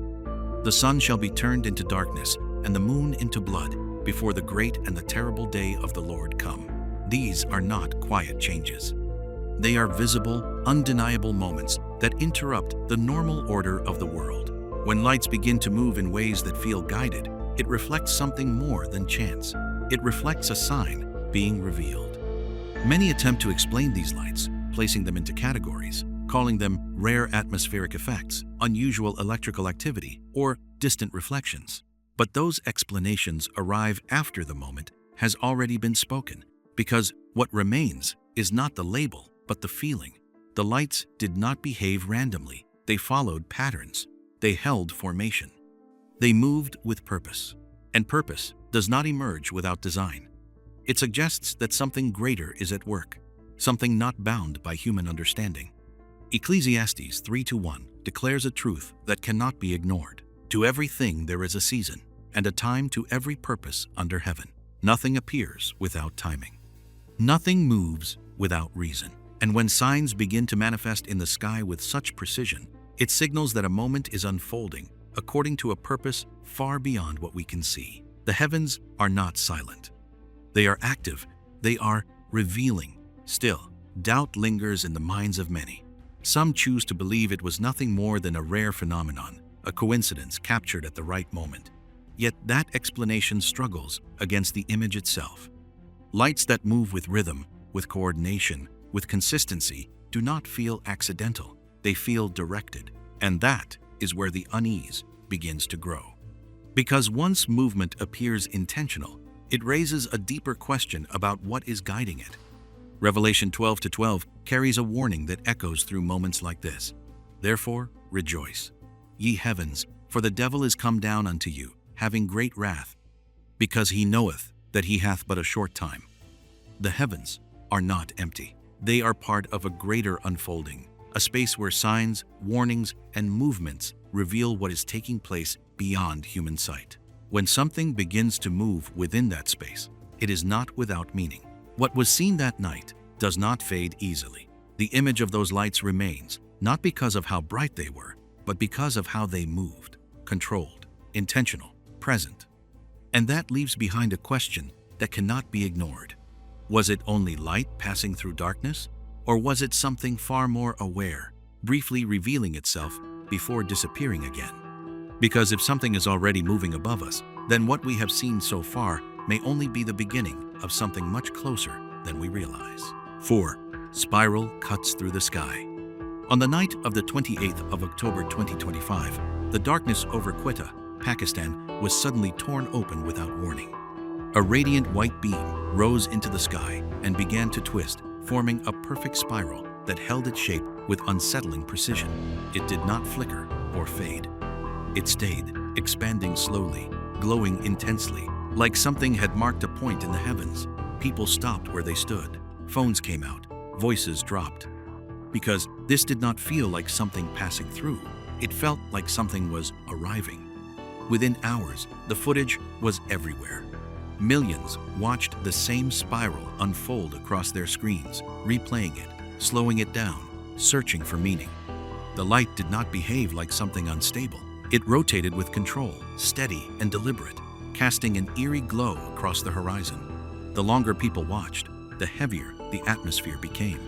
The sun shall be turned into darkness and the moon into blood before the great and the terrible day of the Lord come. These are not quiet changes. They are visible, undeniable moments that interrupt the normal order of the world. When lights begin to move in ways that feel guided, it reflects something more than chance. It reflects a sign being revealed. Many attempt to explain these lights, placing them into categories, calling them rare atmospheric effects, unusual electrical activity, or distant reflections. But those explanations arrive after the moment has already been spoken, because what remains is not the label, but the feeling. The lights did not behave randomly. They followed patterns. They held formation. They moved with purpose. And purpose does not emerge without design. It suggests that something greater is at work, something not bound by human understanding. Ecclesiastes 3:1 declares a truth that cannot be ignored. To everything there is a season, and a time to every purpose under heaven. Nothing appears without timing. Nothing moves without reason. And when signs begin to manifest in the sky with such precision, it signals that a moment is unfolding according to a purpose far beyond what we can see. The heavens are not silent. They are active. They are revealing. Still, doubt lingers in the minds of many. Some choose to believe it was nothing more than a rare phenomenon, a coincidence captured at the right moment. Yet that explanation struggles against the image itself. Lights that move with rhythm, with coordination, with consistency, do not feel accidental. They feel directed. And that is where the unease begins to grow. Because once movement appears intentional, it raises a deeper question about what is guiding it. Revelation 12:12 carries a warning that echoes through moments like this. Therefore, rejoice, ye heavens, for the devil is come down unto you, having great wrath, because he knoweth that he hath but a short time. The heavens are not empty. They are part of a greater unfolding, a space where signs, warnings, and movements reveal what is taking place beyond human sight. When something begins to move within that space, it is not without meaning. What was seen that night does not fade easily. The image of those lights remains, not because of how bright they were, but because of how they moved, controlled, intentional, present. And that leaves behind a question that cannot be ignored. Was it only light passing through darkness? Or was it something far more aware, briefly revealing itself before disappearing again? Because if something is already moving above us, then what we have seen so far may only be the beginning of something much closer than we realize. 4. Spiral cuts through the sky. On the night of the 28th of October 2025, the darkness over Quetta, Pakistan, was suddenly torn open without warning. A radiant white beam rose into the sky and began to twist, forming a perfect spiral that held its shape with unsettling precision. It did not flicker or fade. It stayed, expanding slowly, glowing intensely, like something had marked a point in the heavens. People stopped where they stood. Phones came out. Voices dropped. Because this did not feel like something passing through. It felt like something was arriving. Within hours, the footage was everywhere. Millions watched the same spiral unfold across their screens, replaying it, slowing it down, searching for meaning. The light did not behave like something unstable. It rotated with control, steady and deliberate, casting an eerie glow across the horizon. The longer people watched, the heavier the atmosphere became.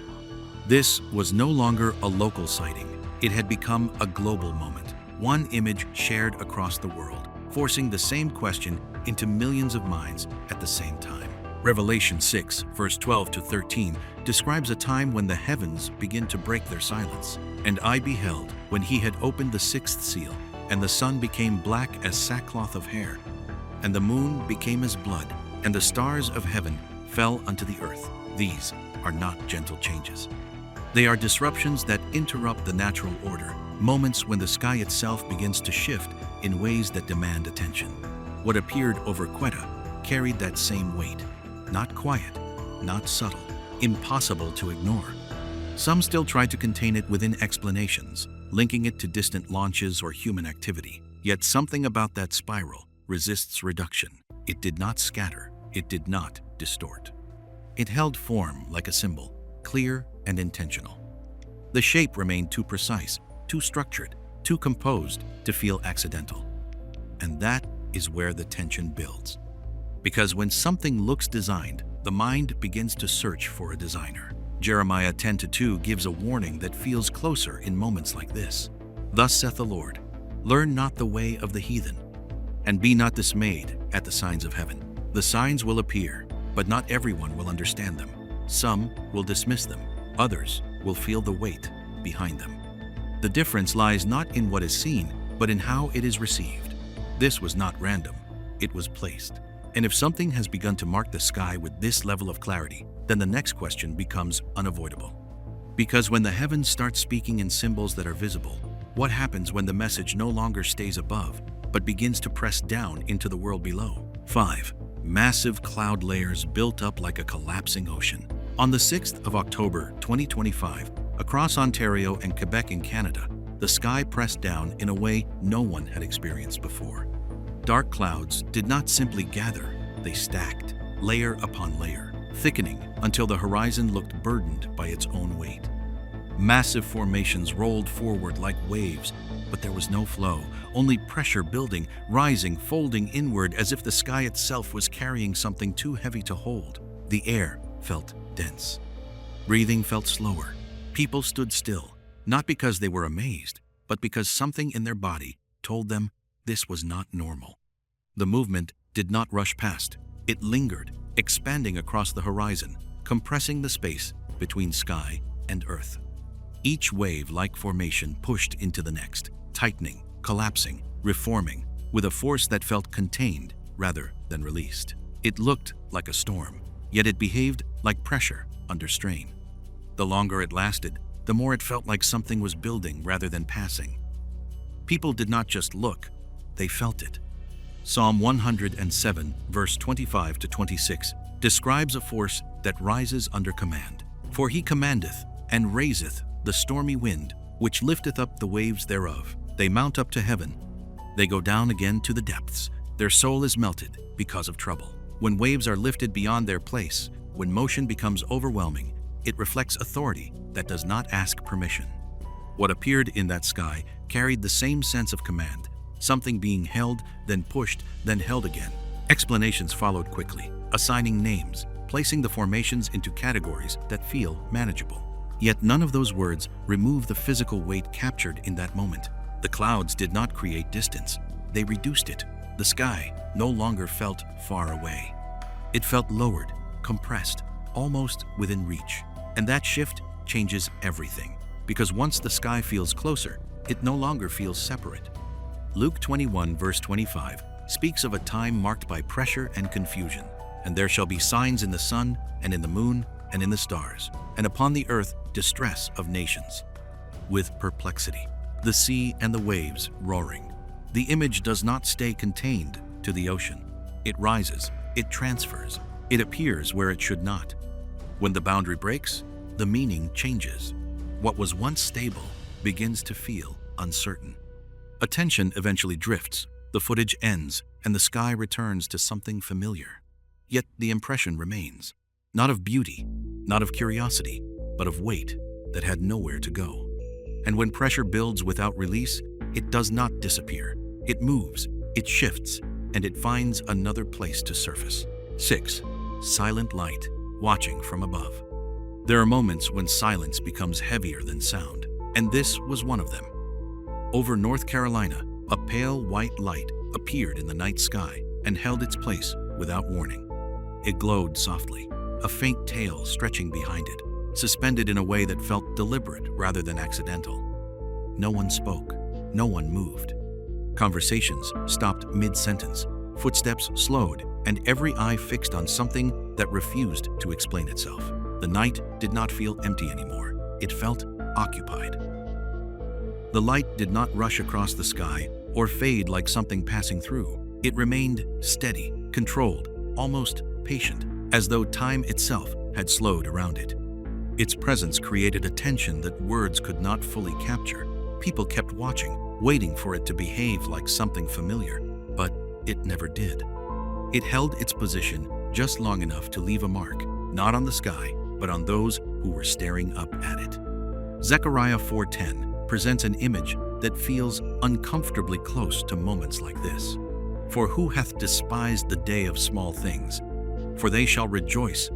This was no longer a local sighting. It had become a global moment, one image shared across the world, forcing the same question into millions of minds at the same time. Revelation 6, verse 12 to 13 describes a time when the heavens begin to break their silence. And I beheld, when he had opened the sixth seal, and the sun became black as sackcloth of hair, and the moon became as blood, and the stars of heaven fell unto the earth. These are not gentle changes. They are disruptions that interrupt the natural order, moments when the sky itself begins to shift in ways that demand attention. What appeared over Quetta carried that same weight. Not quiet, not subtle, impossible to ignore. Some still try to contain it within explanations, linking it to distant launches or human activity. Yet something about that spiral resists reduction. It did not scatter. It did not distort. It held form like a symbol, clear and intentional. The shape remained too precise, too structured, too composed to feel accidental. And that is where the tension builds. Because when something looks designed, the mind begins to search for a designer. Jeremiah 10:2 gives a warning that feels closer in moments like this. Thus saith the Lord, learn not the way of the heathen, and be not dismayed at the signs of heaven. The signs will appear, but not everyone will understand them. Some will dismiss them, others will feel the weight behind them. The difference lies not in what is seen, but in how it is received. This was not random, it was placed. And if something has begun to mark the sky with this level of clarity, then the next question becomes unavoidable. Because when the heavens start speaking in symbols that are visible, what happens when the message no longer stays above, but begins to press down into the world below? 5. Massive cloud layers built up like a collapsing ocean. On the 6th of October 2025, across Ontario and Quebec in Canada, the sky pressed down in a way no one had experienced before. Dark clouds did not simply gather, they stacked, layer upon layer, thickening until the horizon looked burdened by its own weight. Massive formations rolled forward like waves, but there was no flow, only pressure building, rising, folding inward as if the sky itself was carrying something too heavy to hold. The air felt dense. Breathing felt slower. People stood still, not because they were amazed, but because something in their body told them this was not normal. The movement did not rush past. It lingered, expanding across the horizon, compressing the space between sky and earth. Each wave-like formation pushed into the next, tightening, collapsing, reforming, with a force that felt contained rather than released. It looked like a storm, yet it behaved like pressure under strain. The longer it lasted, the more it felt like something was building rather than passing. People did not just look, they felt it. Psalm 107, verse 25-26, describes a force that rises under command. For he commandeth and raiseth the stormy wind, which lifteth up the waves thereof. They mount up to heaven. They go down again to the depths. Their soul is melted because of trouble. When waves are lifted beyond their place, when motion becomes overwhelming, it reflects authority that does not ask permission. What appeared in that sky carried the same sense of command, something being held, then pushed, then held again. Explanations followed quickly, assigning names, placing the formations into categories that feel manageable. Yet none of those words remove the physical weight captured in that moment. The clouds did not create distance, they reduced it. The sky no longer felt far away. It felt lowered, compressed, almost within reach. And that shift changes everything, because once the sky feels closer, it no longer feels separate. Luke 21, verse 25, speaks of a time marked by pressure and confusion. And there shall be signs in the sun, and in the moon, and in the stars, and upon the earth distress of nations, with perplexity, the sea and the waves roaring. The image does not stay contained to the ocean. It rises, it transfers, it appears where it should not. When the boundary breaks, the meaning changes. What was once stable begins to feel uncertain. Attention eventually drifts, the footage ends, and the sky returns to something familiar. Yet the impression remains, not of beauty, not of curiosity, but of weight that had nowhere to go. And when pressure builds without release, it does not disappear. It moves, it shifts, and it finds another place to surface. 6. Silent light, watching from above. There are moments when silence becomes heavier than sound, and this was one of them. Over North Carolina, a pale white light appeared in the night sky and held its place without warning. It glowed softly, a faint tail stretching behind it, suspended in a way that felt deliberate rather than accidental. No one spoke, no one moved. Conversations stopped mid-sentence, footsteps slowed, and every eye fixed on something that refused to explain itself. The night did not feel empty anymore. It felt occupied. The light did not rush across the sky or fade like something passing through. It remained steady, controlled, almost patient, as though time itself had slowed around it. Its presence created a tension that words could not fully capture. People kept watching, waiting for it to behave like something familiar, but it never did. It held its position just long enough to leave a mark, not on the sky, but on those who were staring up at it. Zechariah 4:10 presents an image that feels uncomfortably close to moments like this. For who hath despised the day of small things? For they shall rejoice,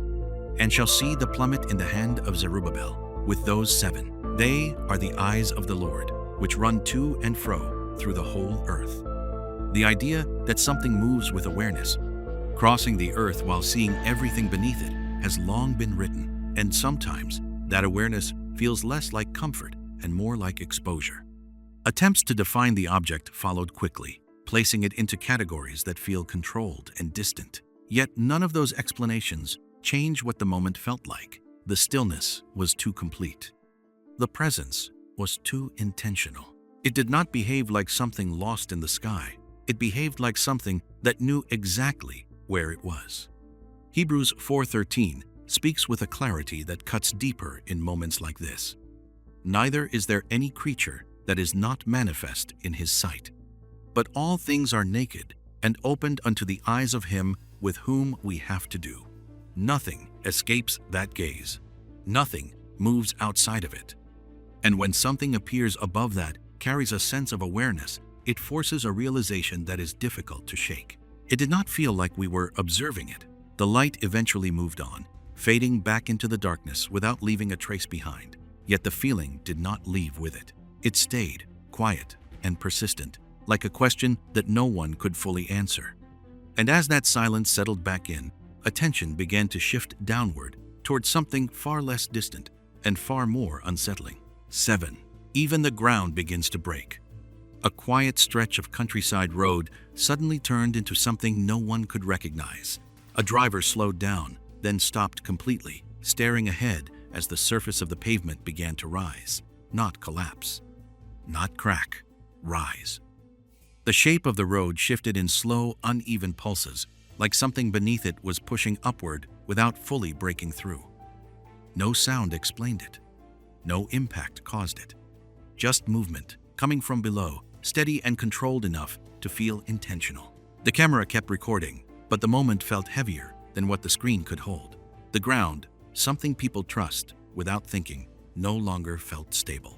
and shall see the plummet in the hand of Zerubbabel, with those 7. They are the eyes of the Lord, which run to and fro through the whole earth. The idea that something moves with awareness, crossing the earth while seeing everything beneath it, has long been written, and sometimes that awareness feels less like comfort and more like exposure. Attempts to define the object followed quickly, placing it into categories that feel controlled and distant. Yet none of those explanations change what the moment felt like. The stillness was too complete. The presence was too intentional. It did not behave like something lost in the sky. It behaved like something that knew exactly where it was. Hebrews 4:13 speaks with a clarity that cuts deeper in moments like this. Neither is there any creature that is not manifest in his sight. But all things are naked and opened unto the eyes of him with whom we have to do. Nothing escapes that gaze. Nothing moves outside of it. And when something appears above that, carries a sense of awareness, it forces a realization that is difficult to shake. It did not feel like we were observing it. The light eventually moved on, fading back into the darkness without leaving a trace behind. Yet the feeling did not leave with it. It stayed, quiet and persistent, like a question that no one could fully answer. And as that silence settled back in, attention began to shift downward towards something far less distant and far more unsettling. 7. Even the ground begins to break. A quiet stretch of countryside road suddenly turned into something no one could recognize. A driver slowed down, then stopped completely, staring ahead as the surface of the pavement began to rise, not collapse, not crack, rise. The shape of the road shifted in slow, uneven pulses, like something beneath it was pushing upward without fully breaking through. No sound explained it. No impact caused it. Just movement, coming from below, steady and controlled enough to feel intentional. The camera kept recording, but the moment felt heavier than what the screen could hold. The ground, something people trust without thinking, no longer felt stable.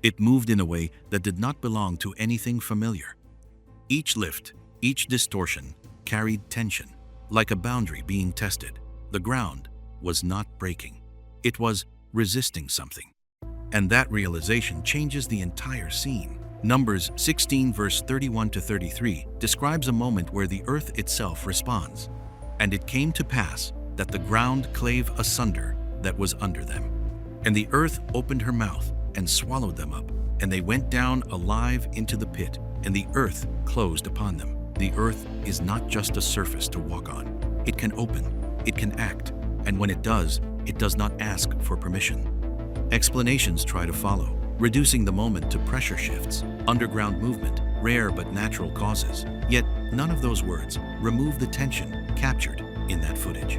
It moved in a way that did not belong to anything familiar. Each lift, each distortion, carried tension, like a boundary being tested. The ground was not breaking. It was resisting something. And that realization changes the entire scene. Numbers 16 verse 31 to 33 describes a moment where the earth itself responds. And it came to pass that the ground clave asunder that was under them. And the earth opened her mouth and swallowed them up. And they went down alive into the pit, and the earth closed upon them. The earth is not just a surface to walk on. It can open, it can act, and when it does not ask for permission. Explanations try to follow, reducing the moment to pressure shifts, underground movement, rare but natural causes. Yet none of those words remove the tension captured in that footage.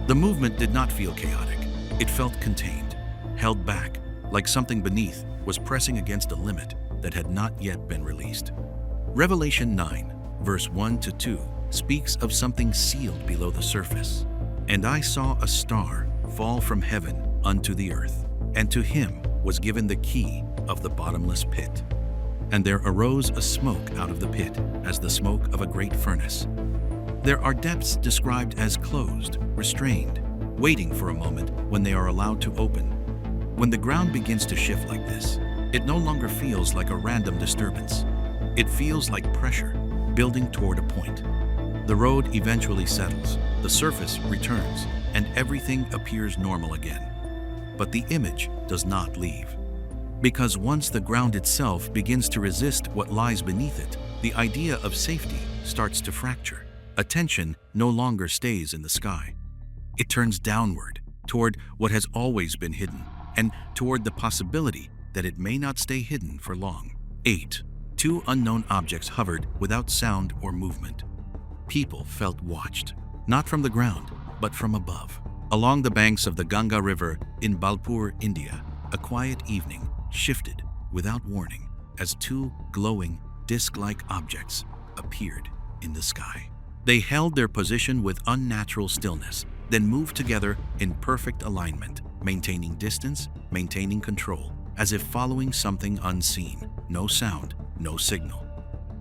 The movement did not feel chaotic. It felt contained, held back, like something beneath was pressing against a limit that had not yet been released. Revelation 9, verse 1 to 2 speaks of something sealed below the surface. And I saw a star fall from heaven unto the earth, and to him was given the key of the bottomless pit. And there arose a smoke out of the pit, as the smoke of a great furnace. There are depths described as closed, restrained, waiting for a moment when they are allowed to open. When the ground begins to shift like this, it no longer feels like a random disturbance. It feels like pressure, building toward a point. The road eventually settles, the surface returns, and everything appears normal again. But the image does not leave. Because once the ground itself begins to resist what lies beneath it, the idea of safety starts to fracture. Attention no longer stays in the sky. It turns downward, toward what has always been hidden, and toward the possibility that it may not stay hidden for long. 8. Two unknown objects hovered without sound or movement. People felt watched, not from the ground, but from above. Along the banks of the Ganga River in Balpur, India, a quiet evening shifted without warning as two glowing, disc-like objects appeared in the sky. They held their position with unnatural stillness, then moved together in perfect alignment, maintaining distance, maintaining control, as if following something unseen. No sound, no signal.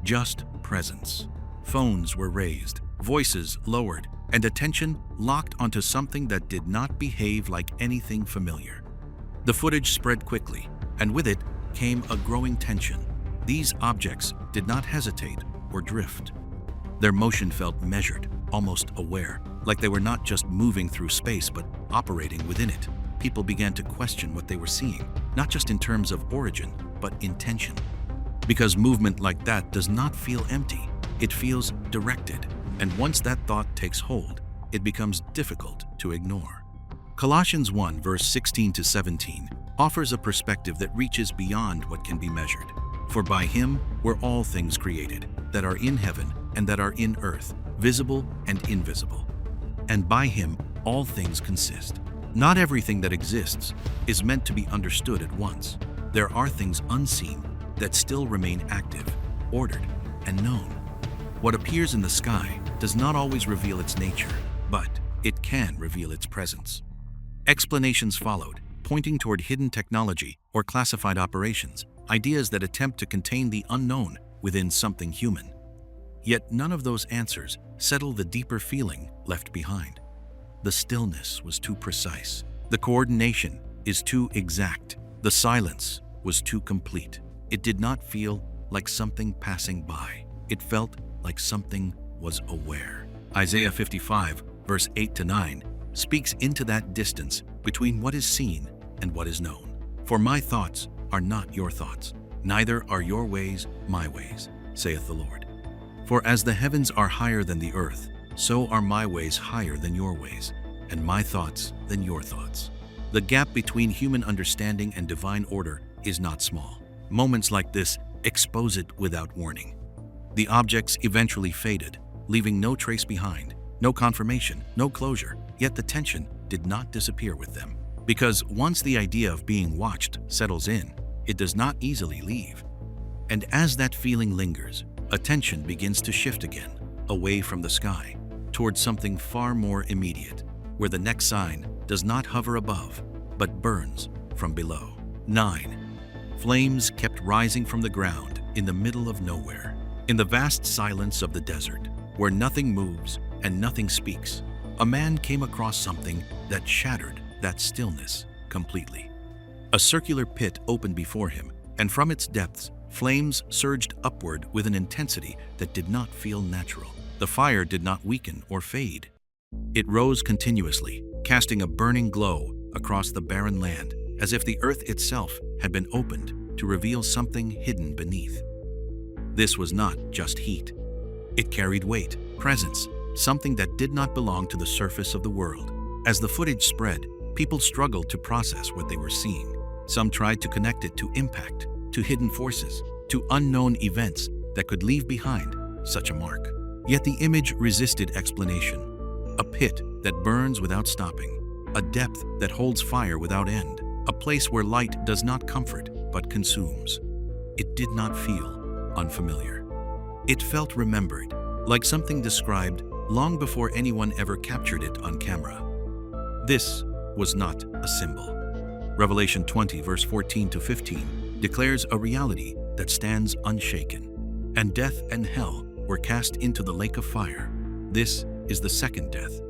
Just presence. Phones were raised, voices lowered, and attention locked onto something that did not behave like anything familiar. The footage spread quickly, and with it came a growing tension. These objects did not hesitate or drift. Their motion felt measured, almost aware, like they were not just moving through space but operating within it. People began to question what they were seeing, not just in terms of origin, but intention. Because movement like that does not feel empty, it feels directed, and once that thought takes hold, it becomes difficult to ignore. Colossians 1 verse 16 to 17 offers a perspective that reaches beyond what can be measured. For by him were all things created, that are in heaven and that are in earth, visible and invisible. And by him all things consist. Not everything that exists is meant to be understood at once. There are things unseen that still remain active, ordered, and known. What appears in the sky does not always reveal its nature, but it can reveal its presence. Explanations followed, pointing toward hidden technology or classified operations, ideas that attempt to contain the unknown within something human. Yet none of those answers settle the deeper feeling left behind. The stillness was too precise. The coordination is too exact. The silence was too complete. It did not feel like something passing by. It felt like something was aware. Isaiah 55, verse 8 to 9, speaks into that distance between what is seen and what is known. For my thoughts are not your thoughts, neither are your ways my ways, saith the Lord. For as the heavens are higher than the earth, so are my ways higher than your ways, and my thoughts than your thoughts. The gap between human understanding and divine order is not small. Moments like this expose it without warning. The objects eventually faded, leaving no trace behind, no confirmation, no closure, yet the tension did not disappear with them. Because once the idea of being watched settles in, it does not easily leave. And as that feeling lingers, attention begins to shift again, away from the sky, towards something far more immediate, where the next sign does not hover above, but burns from below. 9. Flames kept rising from the ground in the middle of nowhere. In the vast silence of the desert, where nothing moves and nothing speaks, a man came across something that shattered that stillness completely. A circular pit opened before him, and from its depths, flames surged upward with an intensity that did not feel natural. The fire did not weaken or fade. It rose continuously, casting a burning glow across the barren land, as if the earth itself had been opened to reveal something hidden beneath. This was not just heat. It carried weight, presence, something that did not belong to the surface of the world. As the footage spread, people struggled to process what they were seeing. Some tried to connect it to impact, to hidden forces, to unknown events that could leave behind such a mark. Yet the image resisted explanation. A pit that burns without stopping, a depth that holds fire without end, a place where light does not comfort but consumes. It did not feel unfamiliar. It felt remembered, like something described long before anyone ever captured it on camera. This was not a symbol. Revelation 20 verse 14 to 15 declares a reality that stands unshaken. And death and hell were cast into the lake of fire. This is the second death.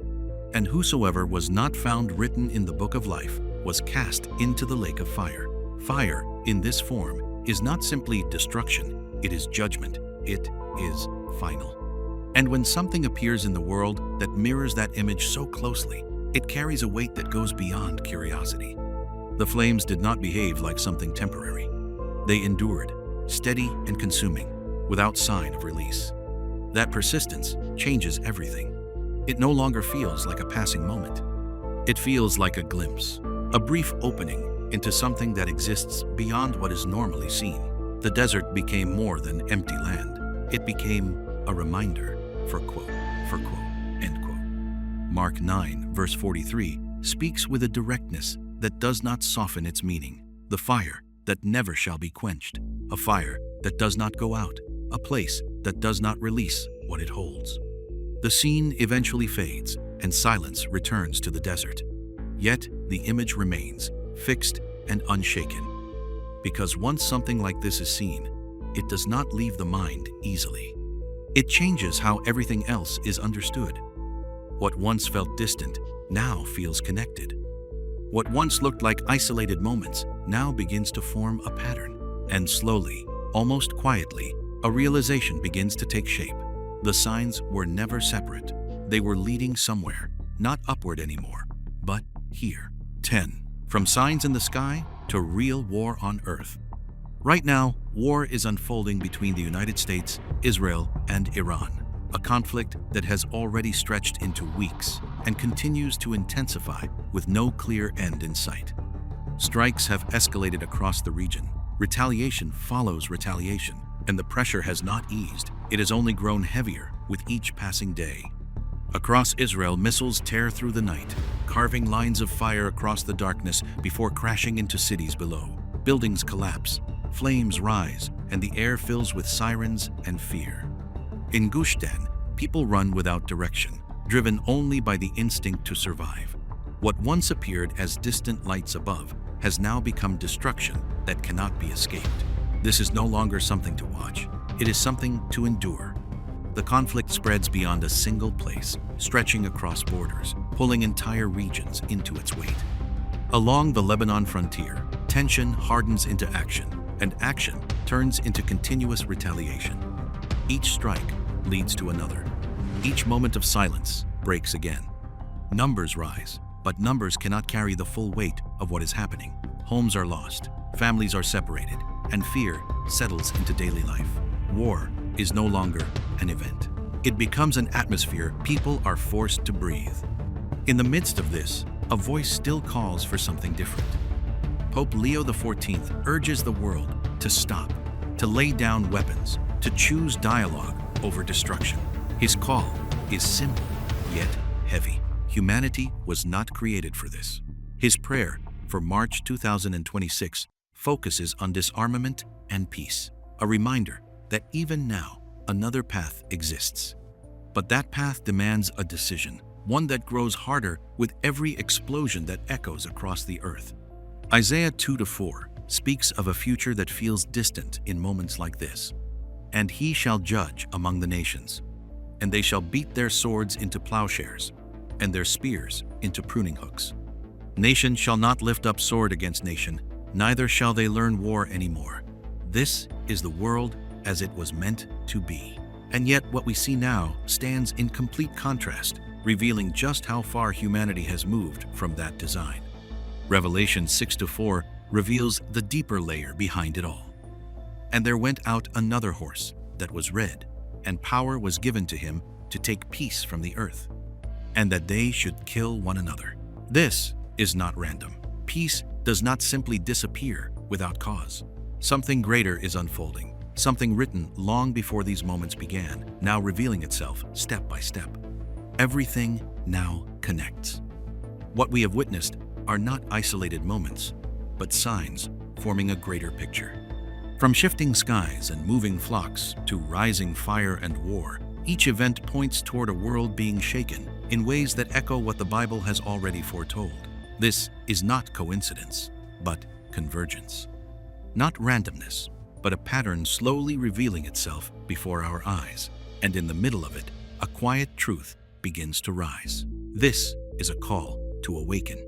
And whosoever was not found written in the book of life was cast into the lake of fire. Fire, in this form, is not simply destruction, it is judgment. It is final. And when something appears in the world that mirrors that image so closely, it carries a weight that goes beyond curiosity. The flames did not behave like something temporary. They endured, steady and consuming, without sign of release. That persistence changes everything. It no longer feels like a passing moment. It feels like a glimpse, a brief opening into something that exists beyond what is normally seen. The desert became more than empty land. It became a reminder for quote, end quote. Mark 9, verse 43 speaks with a directness that does not soften its meaning. The fire that never shall be quenched, a fire that does not go out, a place that does not release what it holds. The scene eventually fades, and silence returns to the desert. Yet, the image remains, fixed and unshaken. Because once something like this is seen, it does not leave the mind easily. It changes how everything else is understood. What once felt distant now feels connected. What once looked like isolated moments now begins to form a pattern. And slowly, almost quietly, a realization begins to take shape. The signs were never separate. They were leading somewhere, not upward anymore, but here. 10. From signs in the sky to real war on earth. Right now, war is unfolding between the United States, Israel, and Iran, a conflict that has already stretched into weeks and continues to intensify with no clear end in sight. Strikes have escalated across the region. Retaliation follows retaliation, and the pressure has not eased. It has only grown heavier with each passing day. Across Israel, missiles tear through the night, carving lines of fire across the darkness before crashing into cities below. Buildings collapse, flames rise, and the air fills with sirens and fear. In Gush Dan, people run without direction, driven only by the instinct to survive. What once appeared as distant lights above has now become destruction that cannot be escaped. This is no longer something to watch. It is something to endure. The conflict spreads beyond a single place, stretching across borders, pulling entire regions into its weight. Along the Lebanon frontier, tension hardens into action, and action turns into continuous retaliation. Each strike leads to another. Each moment of silence breaks again. Numbers rise, but numbers cannot carry the full weight of what is happening. Homes are lost, families are separated, and fear settles into daily life. War is no longer an event. It becomes an atmosphere people are forced to breathe. In the midst of this, a voice still calls for something different. Pope Leo XIV urges the world to stop, to lay down weapons, to choose dialogue over destruction. His call is simple, yet heavy. Humanity was not created for this. His prayer for March 2026 focuses on disarmament and peace, a reminder that even now, another path exists. But that path demands a decision, one that grows harder with every explosion that echoes across the earth. Isaiah 2-4 speaks of a future that feels distant in moments like this. And he shall judge among the nations, and they shall beat their swords into plowshares, and their spears into pruning hooks. Nation shall not lift up sword against nation, neither shall they learn war anymore. This is the world as it was meant to be. And yet what we see now stands in complete contrast, revealing just how far humanity has moved from that design. Revelation 6-4 reveals the deeper layer behind it all. And there went out another horse that was red, and power was given to him to take peace from the earth, and that they should kill one another. This is not random. Peace does not simply disappear without cause. Something greater is unfolding, something written long before these moments began, now revealing itself step by step. Everything now connects. What we have witnessed are not isolated moments, but signs forming a greater picture. From shifting skies and moving flocks to rising fire and war, each event points toward a world being shaken in ways that echo what the Bible has already foretold. This is not coincidence, but convergence. Not randomness, but a pattern slowly revealing itself before our eyes, and in the middle of it, a quiet truth begins to rise. This is a call to awaken,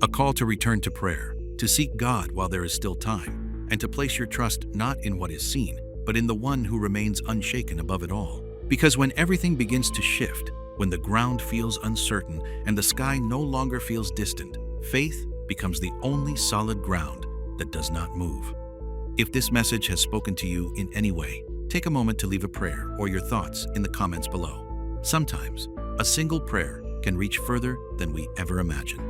a call to return to prayer, to seek God while there is still time, and to place your trust not in what is seen, but in the one who remains unshaken above it all. Because when everything begins to shift, when the ground feels uncertain and the sky no longer feels distant, faith becomes the only solid ground that does not move. If this message has spoken to you in any way, take a moment to leave a prayer or your thoughts in the comments below. Sometimes, a single prayer can reach further than we ever imagine.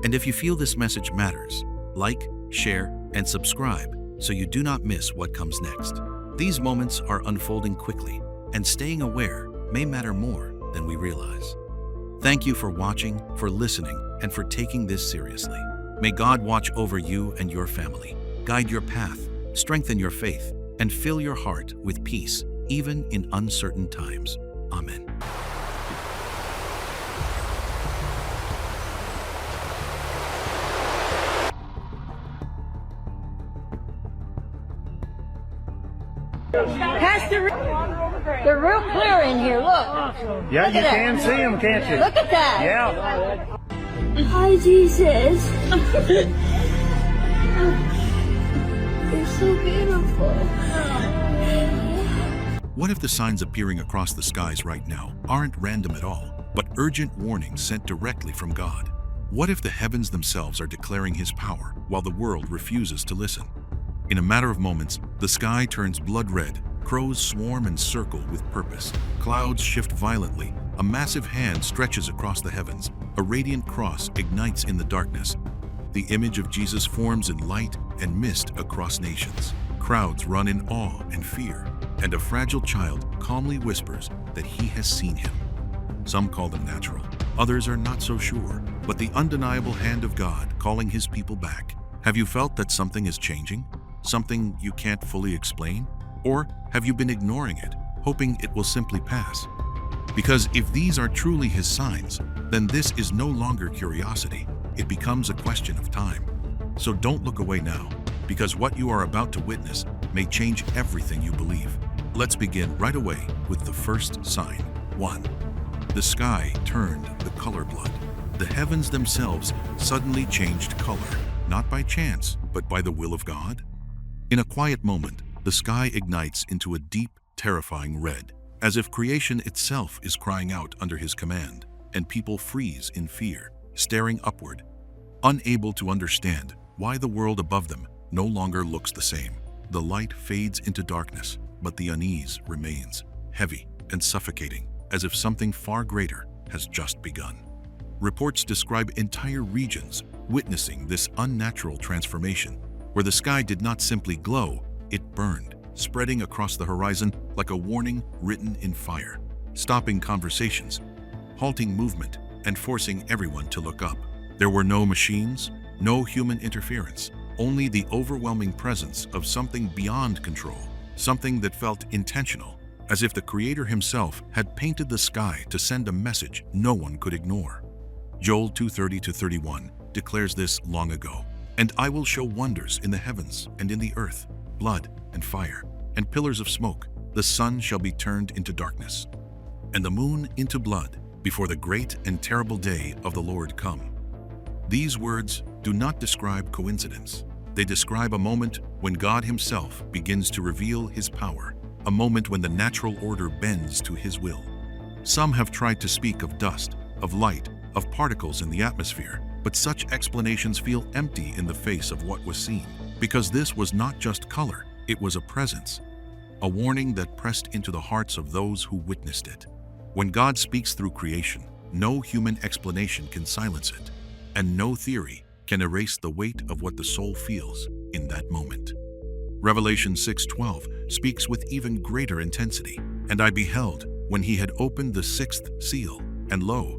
And if you feel this message matters, like, share, and subscribe so you do not miss what comes next. These moments are unfolding quickly, and staying aware may matter more than we realize. Thank you for watching, for listening, and for taking this seriously. May God watch over you and your family, guide your path, strengthen your faith, and fill your heart with peace, even in uncertain times. Amen. Pastor, they're real clear in here. Look. Yeah, Look you at that. can see them, can't you? Look at that. Yeah. Hi, Jesus. You're so beautiful. What if the signs appearing across the skies right now aren't random at all, but urgent warnings sent directly from God? What if the heavens themselves are declaring His power while the world refuses to listen? In a matter of moments, the sky turns blood red, crows swarm and circle with purpose, clouds shift violently, a massive hand stretches across the heavens, a radiant cross ignites in the darkness. The image of Jesus forms in light and mist across nations. Crowds run in awe and fear, and a fragile child calmly whispers that he has seen Him. Some call them natural, others are not so sure, but the undeniable hand of God calling His people back. Have you felt that something is changing? Something you can't fully explain? Or have you been ignoring it, hoping it will simply pass? Because if these are truly His signs, then this is no longer curiosity. It becomes a question of time. So don't look away now, because what you are about to witness may change everything you believe. Let's begin right away with the first sign. 1. The sky turned the color blood. The heavens themselves suddenly changed color, not by chance, but by the will of God. In a quiet moment, the sky ignites into a deep, terrifying red, as if creation itself is crying out under His command, and people freeze in fear, staring upward, unable to understand why the world above them no longer looks the same. The light fades into darkness, but the unease remains, heavy and suffocating, as if something far greater has just begun. Reports describe entire regions witnessing this unnatural transformation, where the sky did not simply glow, it burned, spreading across the horizon like a warning written in fire, stopping conversations, halting movement, and forcing everyone to look up. There were no machines, no human interference, only the overwhelming presence of something beyond control, something that felt intentional, as if the Creator Himself had painted the sky to send a message no one could ignore. Joel 2:30-31 declares this long ago. And I will show wonders in the heavens and in the earth, blood and fire, and pillars of smoke. The sun shall be turned into darkness, and the moon into blood, before the great and terrible day of the Lord come. These words do not describe coincidence. They describe a moment when God Himself begins to reveal His power, a moment when the natural order bends to His will. Some have tried to speak of dust, of light, of particles in the atmosphere, but such explanations feel empty in the face of what was seen, because this was not just color, it was a presence, a warning that pressed into the hearts of those who witnessed it. When God speaks through creation, no human explanation can silence it, and no theory can erase the weight of what the soul feels in that moment. Revelation 6:12 speaks with even greater intensity. And I beheld, when He had opened the sixth seal, and lo,